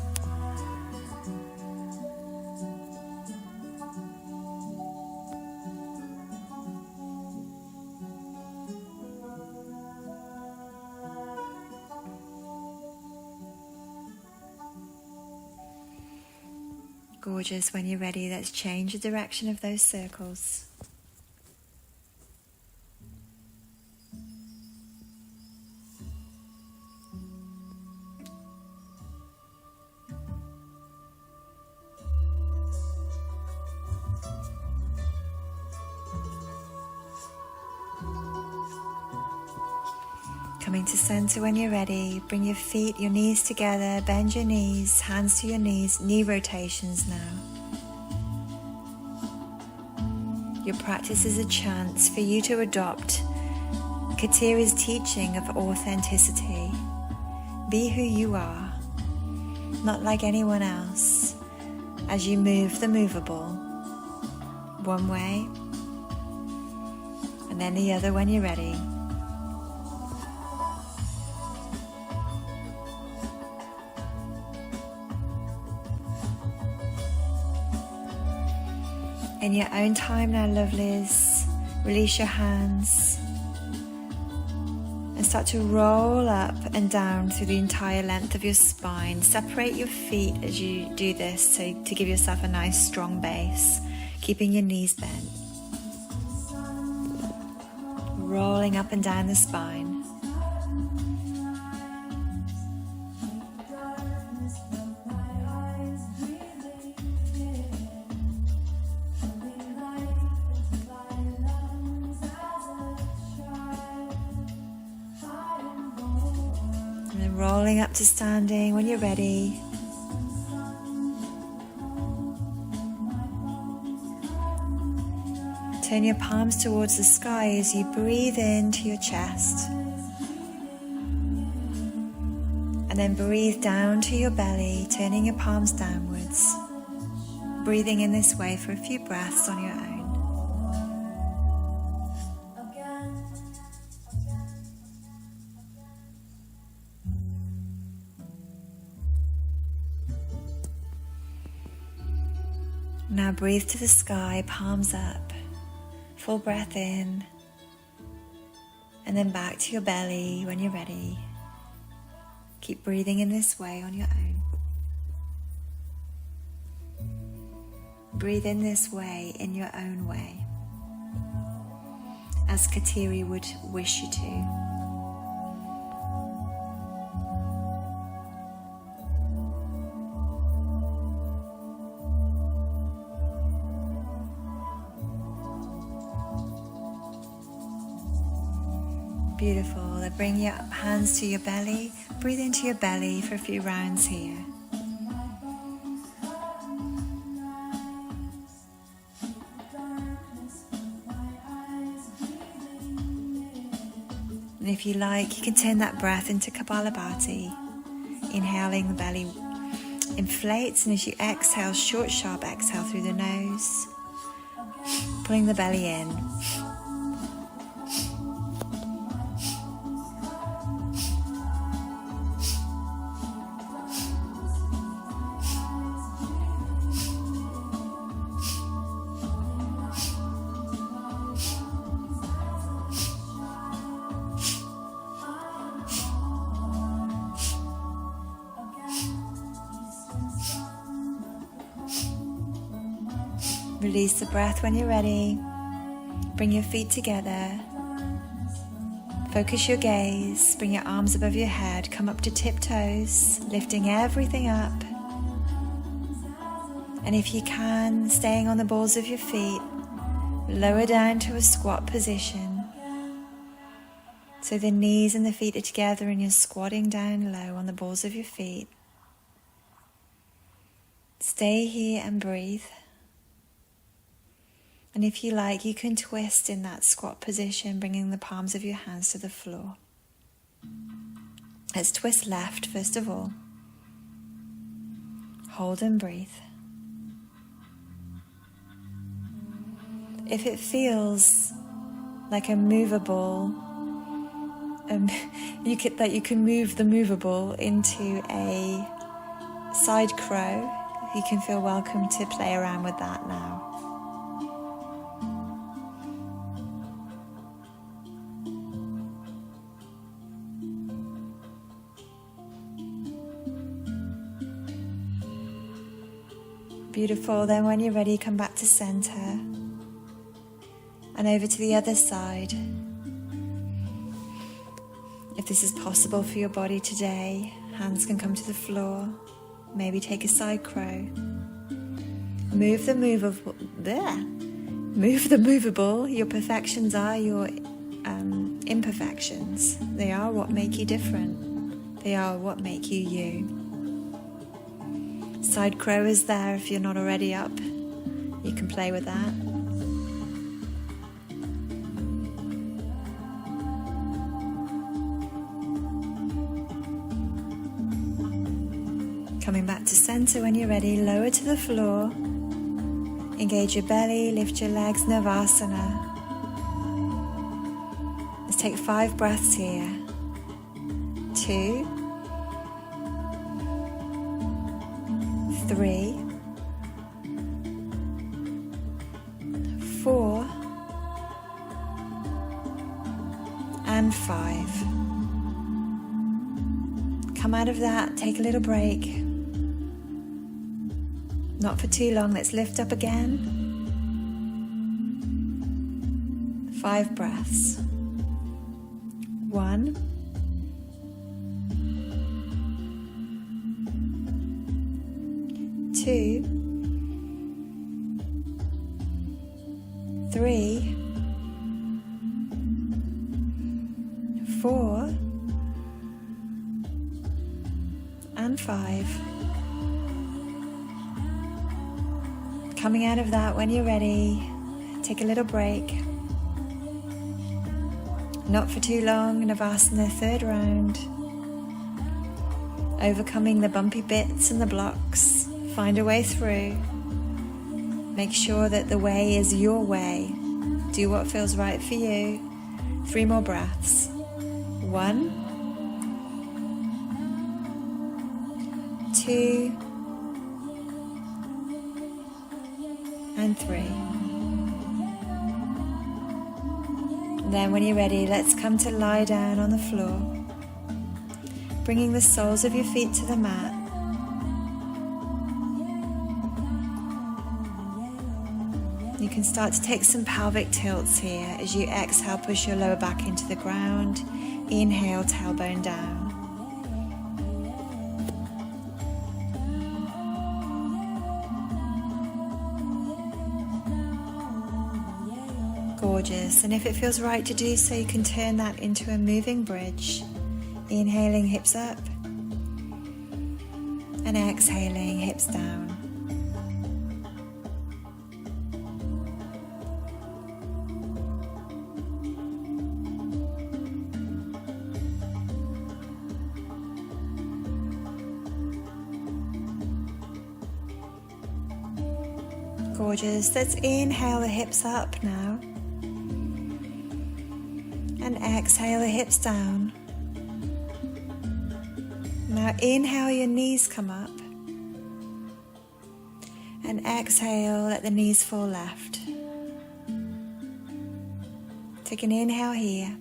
Gorgeous. When you're ready, let's change the direction of those circles. Coming to center when you're ready, bring your feet, your knees together, bend your knees, hands to your knees, knee rotations now. Your practice is a chance for you to adopt Kateri's teaching of authenticity. Be who you are, not like anyone else, as you move the movable. One way, and then the other when you're ready. In your own time now, lovelies, release your hands and start to roll up and down through the entire length of your spine. Separate your feet as you do this to give yourself a nice strong base, keeping your knees bent. Rolling up and down the spine. rolling up to standing when you're ready. Turn your palms towards the sky as you breathe into your chest. And then breathe down to your belly, turning your palms downwards. Breathing in this way for a few breaths on your own. Now breathe to the sky, palms up. Full breath in. And then back to your belly when you're ready. Keep breathing in this way on your own. Breathe in this way, in your own way, as Kateri would wish you to. Beautiful. Bring your hands to your belly. Breathe into your belly for a few rounds here. And if you like, you can turn that breath into Kapalabhati. Inhaling, the belly inflates, and as you exhale, short, sharp exhale through the nose, pulling the belly in. Release the breath when you're ready. Bring your feet together. Focus your gaze. Bring your arms above your head. Come up to tiptoes, lifting everything up. And if you can, staying on the balls of your feet, lower down to a squat position. So the knees and the feet are together and you're squatting down low on the balls of your feet. Stay here and breathe. And if you like, you can twist in that squat position, bringing the palms of your hands to the floor. Let's twist left first of all. Hold and breathe. If it feels like a movable, that you can move the movable into a side crow, you can feel welcome to play around with that now. Beautiful. Then when you're ready, come back to center and over to the other side. If this is possible for your body today, hands can come to the floor. Maybe take a side crow. Move the movable. Move the movable. Your perfections are your imperfections. They are what make you different. They are what make you you. Side crow is there if you're not already up. You can play with that. Coming back to center when you're ready, lower to the floor. Engage your belly, lift your legs, Navasana. Let's take 5 breaths here. 2, 3, 4, and 5. Come out of that, take a little break. Not for too long, let's lift up again. 5 breaths. 1, 2, 3, 4, Coming out of that, when you're ready, take a little break. Not for too long, Navasana, third round. Overcoming the bumpy bits and the blocks. Find a way through. Make sure that the way is your way. Do what feels right for you. 3 more breaths. 1, 2, and 3. Then when you're ready, let's come to lie down on the floor, bringing the soles of your feet to the mat. You can start to take some pelvic tilts here as you exhale, push your lower back into the ground. Inhale, tailbone down. Gorgeous. And if it feels right to do so, you can turn that into a moving bridge. Inhaling, hips up, and exhaling, hips down. Gorgeous. Let's inhale the hips up now. And exhale the hips down. Now inhale, your knees come up. And exhale, let the knees fall left. Take an inhale here.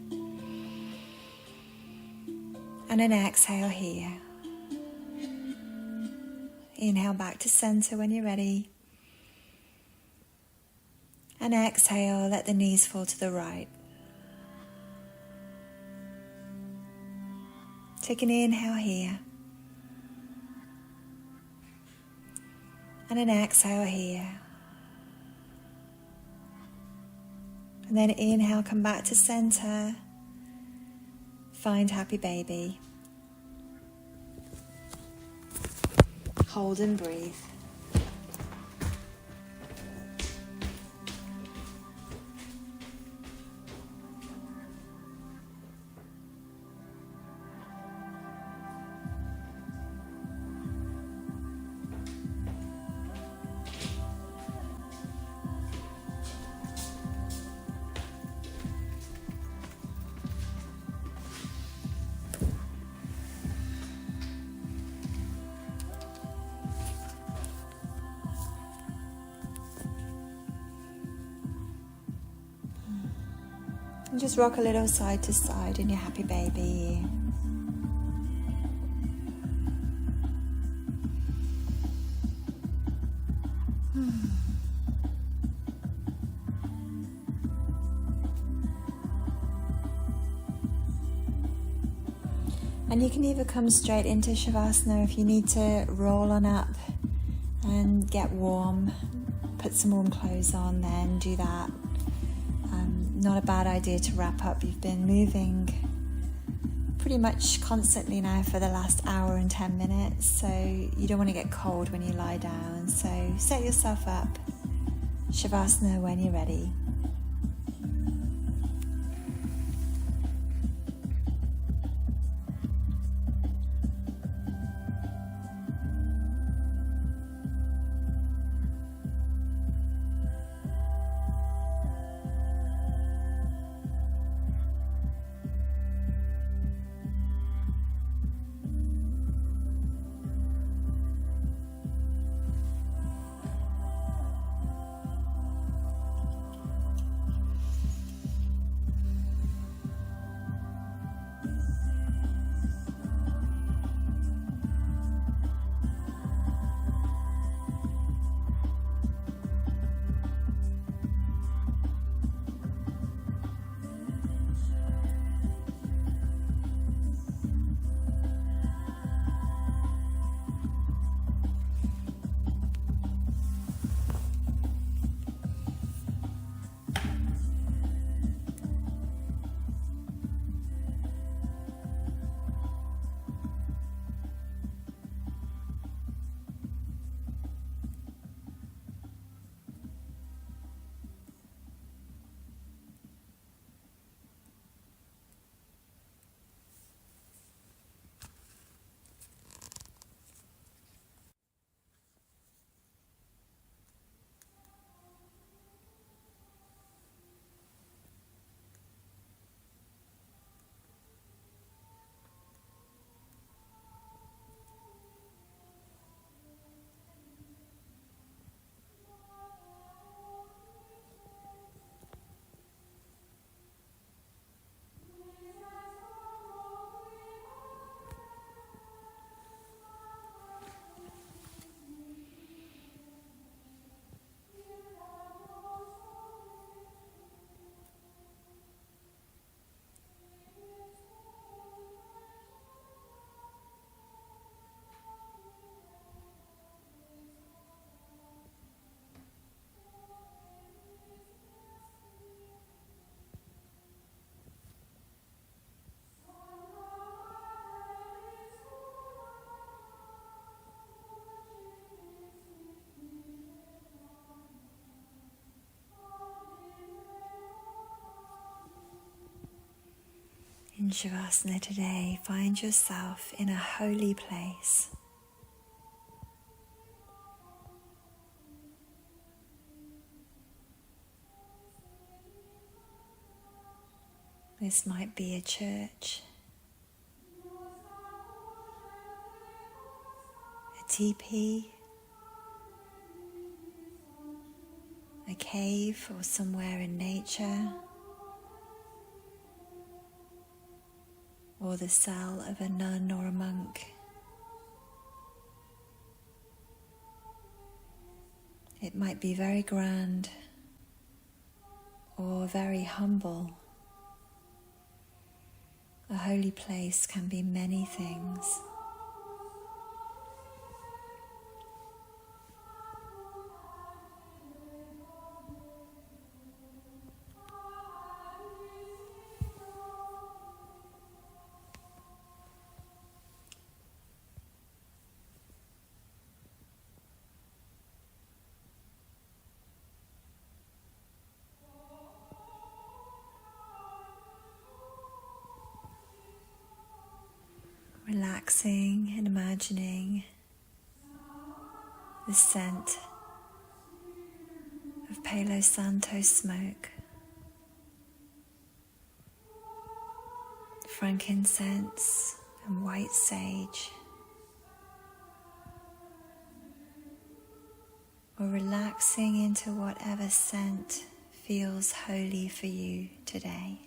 And an exhale here. Inhale back to center when you're ready. And exhale, let the knees fall to the right. Take an inhale here. And an exhale here. And then inhale, come back to center. Find happy baby. Hold and breathe. And just rock a little side to side in your happy baby. And you can either come straight into Shavasana if you need to roll on up and get warm, put some warm clothes on, then do that. Not a bad idea to wrap up. You've been moving pretty much constantly now for the last hour and 10 minutes, so you don't want to get cold when you lie down. So set yourself up, Shavasana when you're ready. Shavasana today, find yourself in a holy place. This might be a church, a teepee, a cave, or somewhere in nature, or the cell of a nun or a monk. It might be very grand or very humble. A holy place can be many things. Relaxing and imagining the scent of Palo Santo smoke, frankincense and white sage, or relaxing into whatever scent feels holy for you today.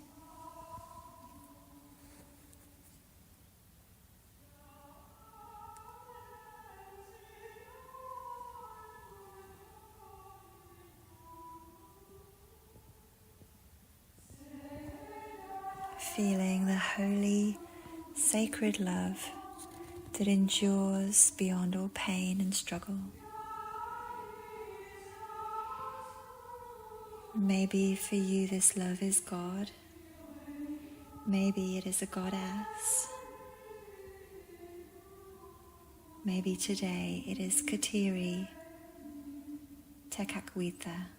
Feeling the holy, sacred love that endures beyond all pain and struggle. Maybe for you this love is God. Maybe it is a goddess. Maybe today it is Kateri, Tekakwitha.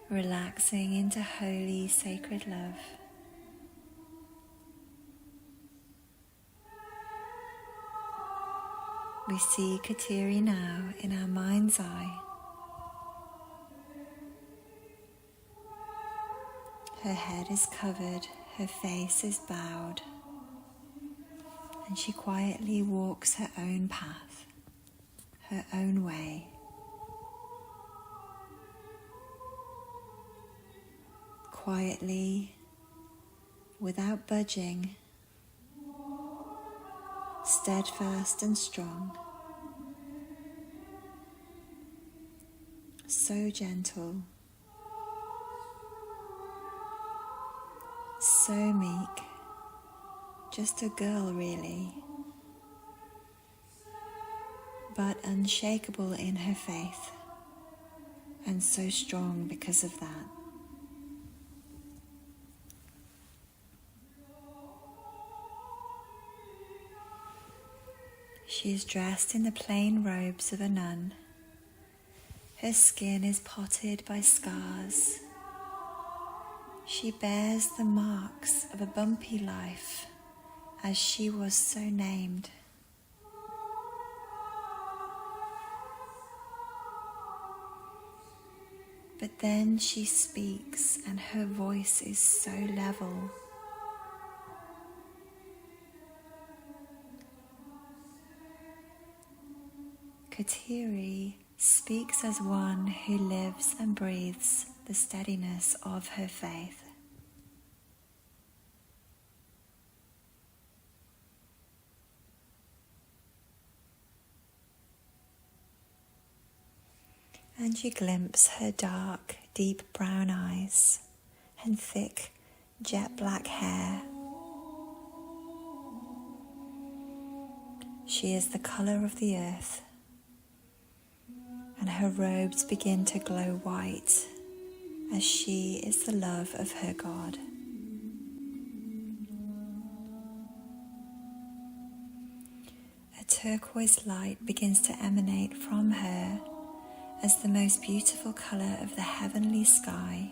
Relaxing into holy, sacred love. We see Kateri now in our mind's eye. Her head is covered, her face is bowed, and she quietly walks her own path, her own way. Quietly, without budging, steadfast and strong, so gentle, so meek, just a girl really, but unshakable in her faith, and so strong because of that. She is dressed in the plain robes of a nun. Her skin is potted by scars. She bears the marks of a bumpy life, as she was so named. But then she speaks, and her voice is so level. Kateri speaks as one who lives and breathes the steadiness of her faith. And you glimpse her dark, deep brown eyes and thick, jet black hair. She is the colour of the earth, and her robes begin to glow white as she is the love of her God. turquoise light begins to emanate from her as the most beautiful colour of the heavenly sky.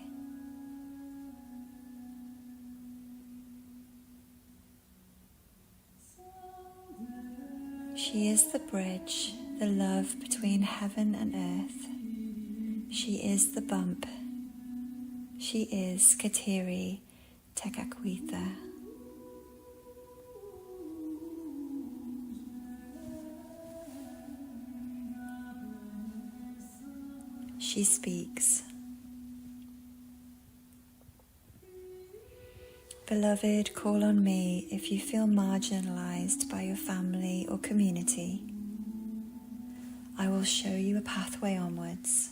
She is the bridge, the love between heaven and earth. She is the bump. She is Kateri, Tekakwitha. She speaks. Beloved, call on me if you feel marginalized by your family or community. I will show you a pathway onwards.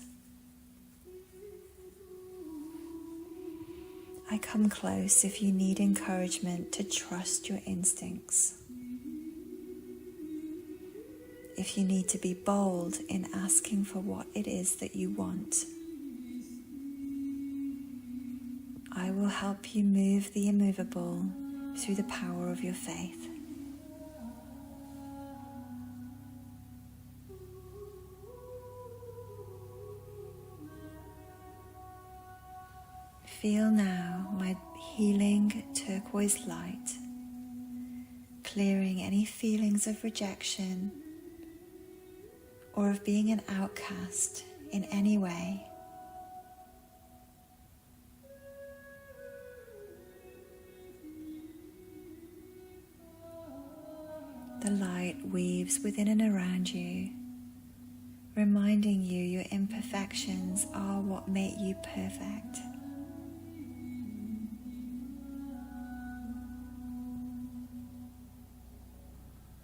I come close if you need encouragement to trust your instincts. If you need to be bold in asking for what it is that you want. I will help you move the immovable through the power of your faith. Feel now my healing turquoise light, clearing any feelings of rejection or of being an outcast in any way. The light weaves within and around you, reminding you your imperfections are what make you perfect.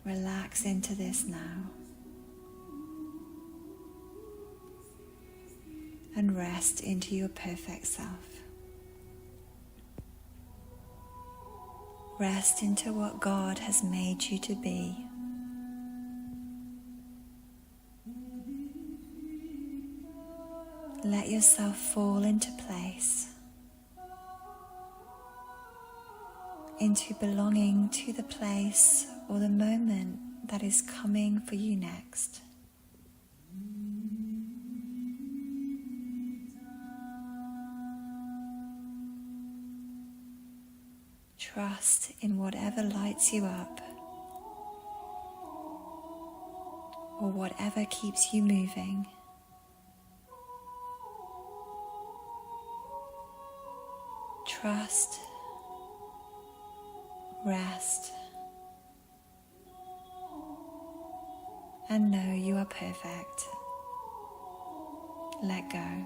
Relax into this now and rest into your perfect self. Rest into what God has made you to be. Let yourself fall into place, into belonging to the place or the moment that is coming for you next. Trust in whatever lights you up or whatever keeps you moving. Trust, rest, and know you are perfect. Let go.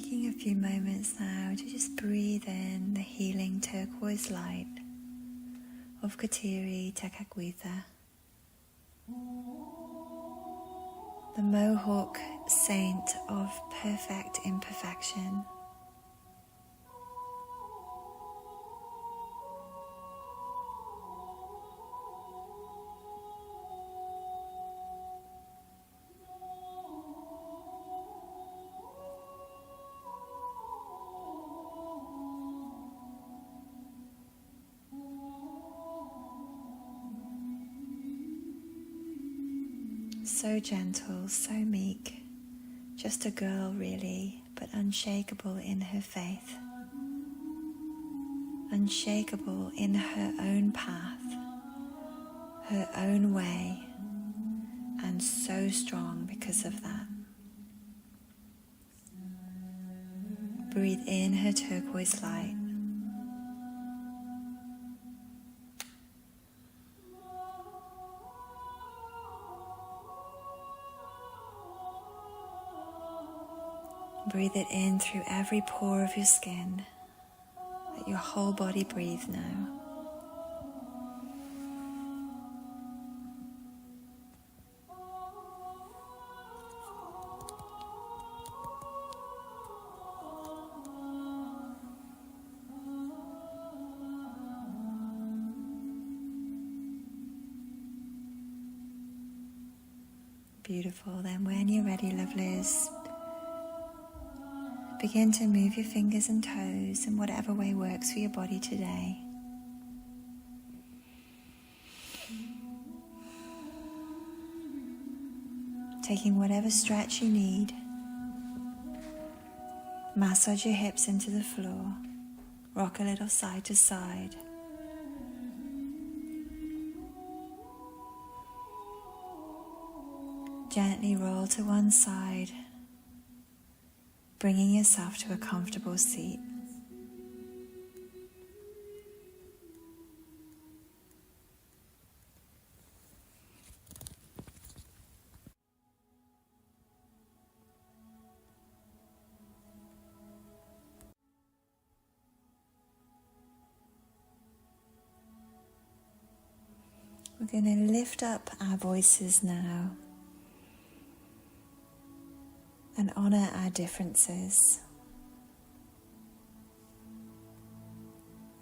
taking a few moments now to just breathe in the healing turquoise light of Kateri, Tekakwitha, the Mohawk saint of perfect imperfection. So gentle, so meek, just a girl really, but unshakable in her faith, unshakable in her own path, her own way, and so strong because of that. Breathe in her turquoise light. Breathe it in through every pore of your skin. Let your whole body breathe now. Beautiful. Then when you're ready, lovelies, begin to move your fingers and toes in whatever way works for your body today. Taking whatever stretch you need. Massage your hips into the floor. Rock a little side to side. Gently roll to one side, bringing yourself to a comfortable seat. We're going to lift up our voices now and honor our differences,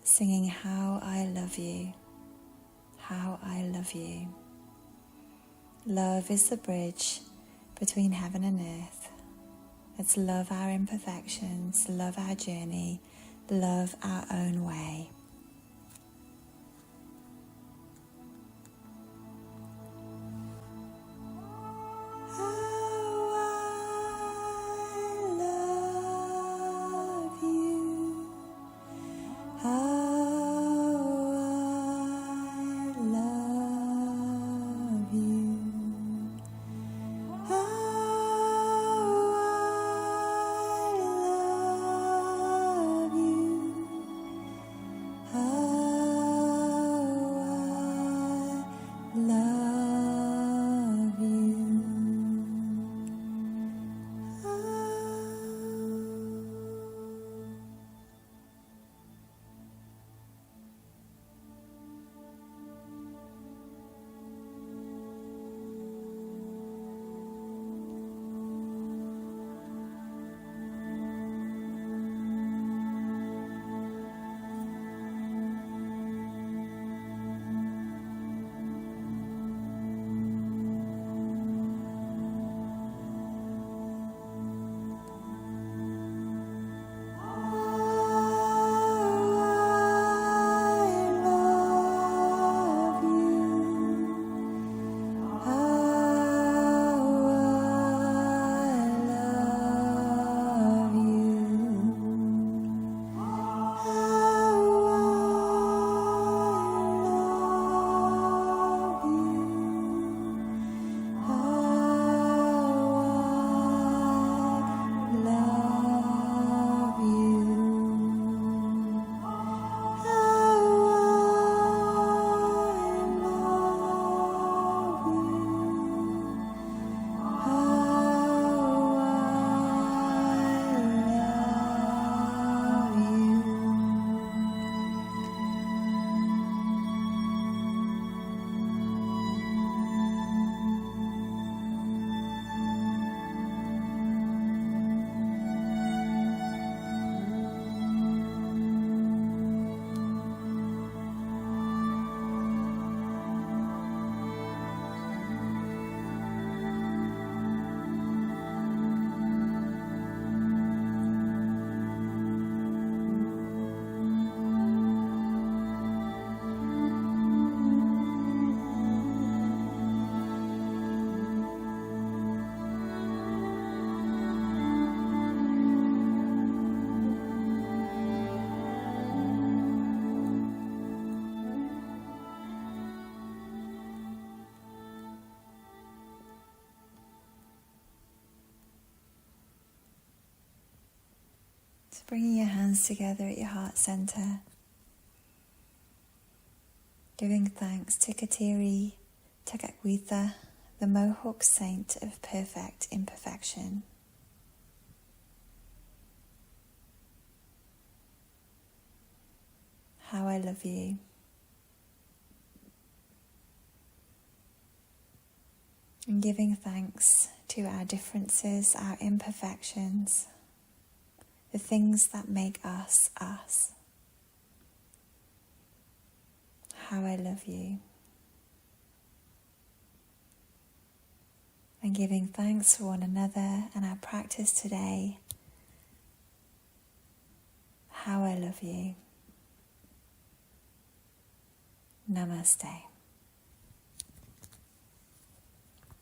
singing how I love you, how I love you. Love is the bridge between heaven and earth. Let's love our imperfections, love our journey, love our own way. So bringing your hands together at your heart center, giving thanks to Kateri, Tekakwitha, the Mohawk saint of perfect imperfection. How I love you. And giving thanks to our differences, our imperfections, the things that make us us. How I love you. And giving thanks for one another and our practice today. How I love you. Namaste.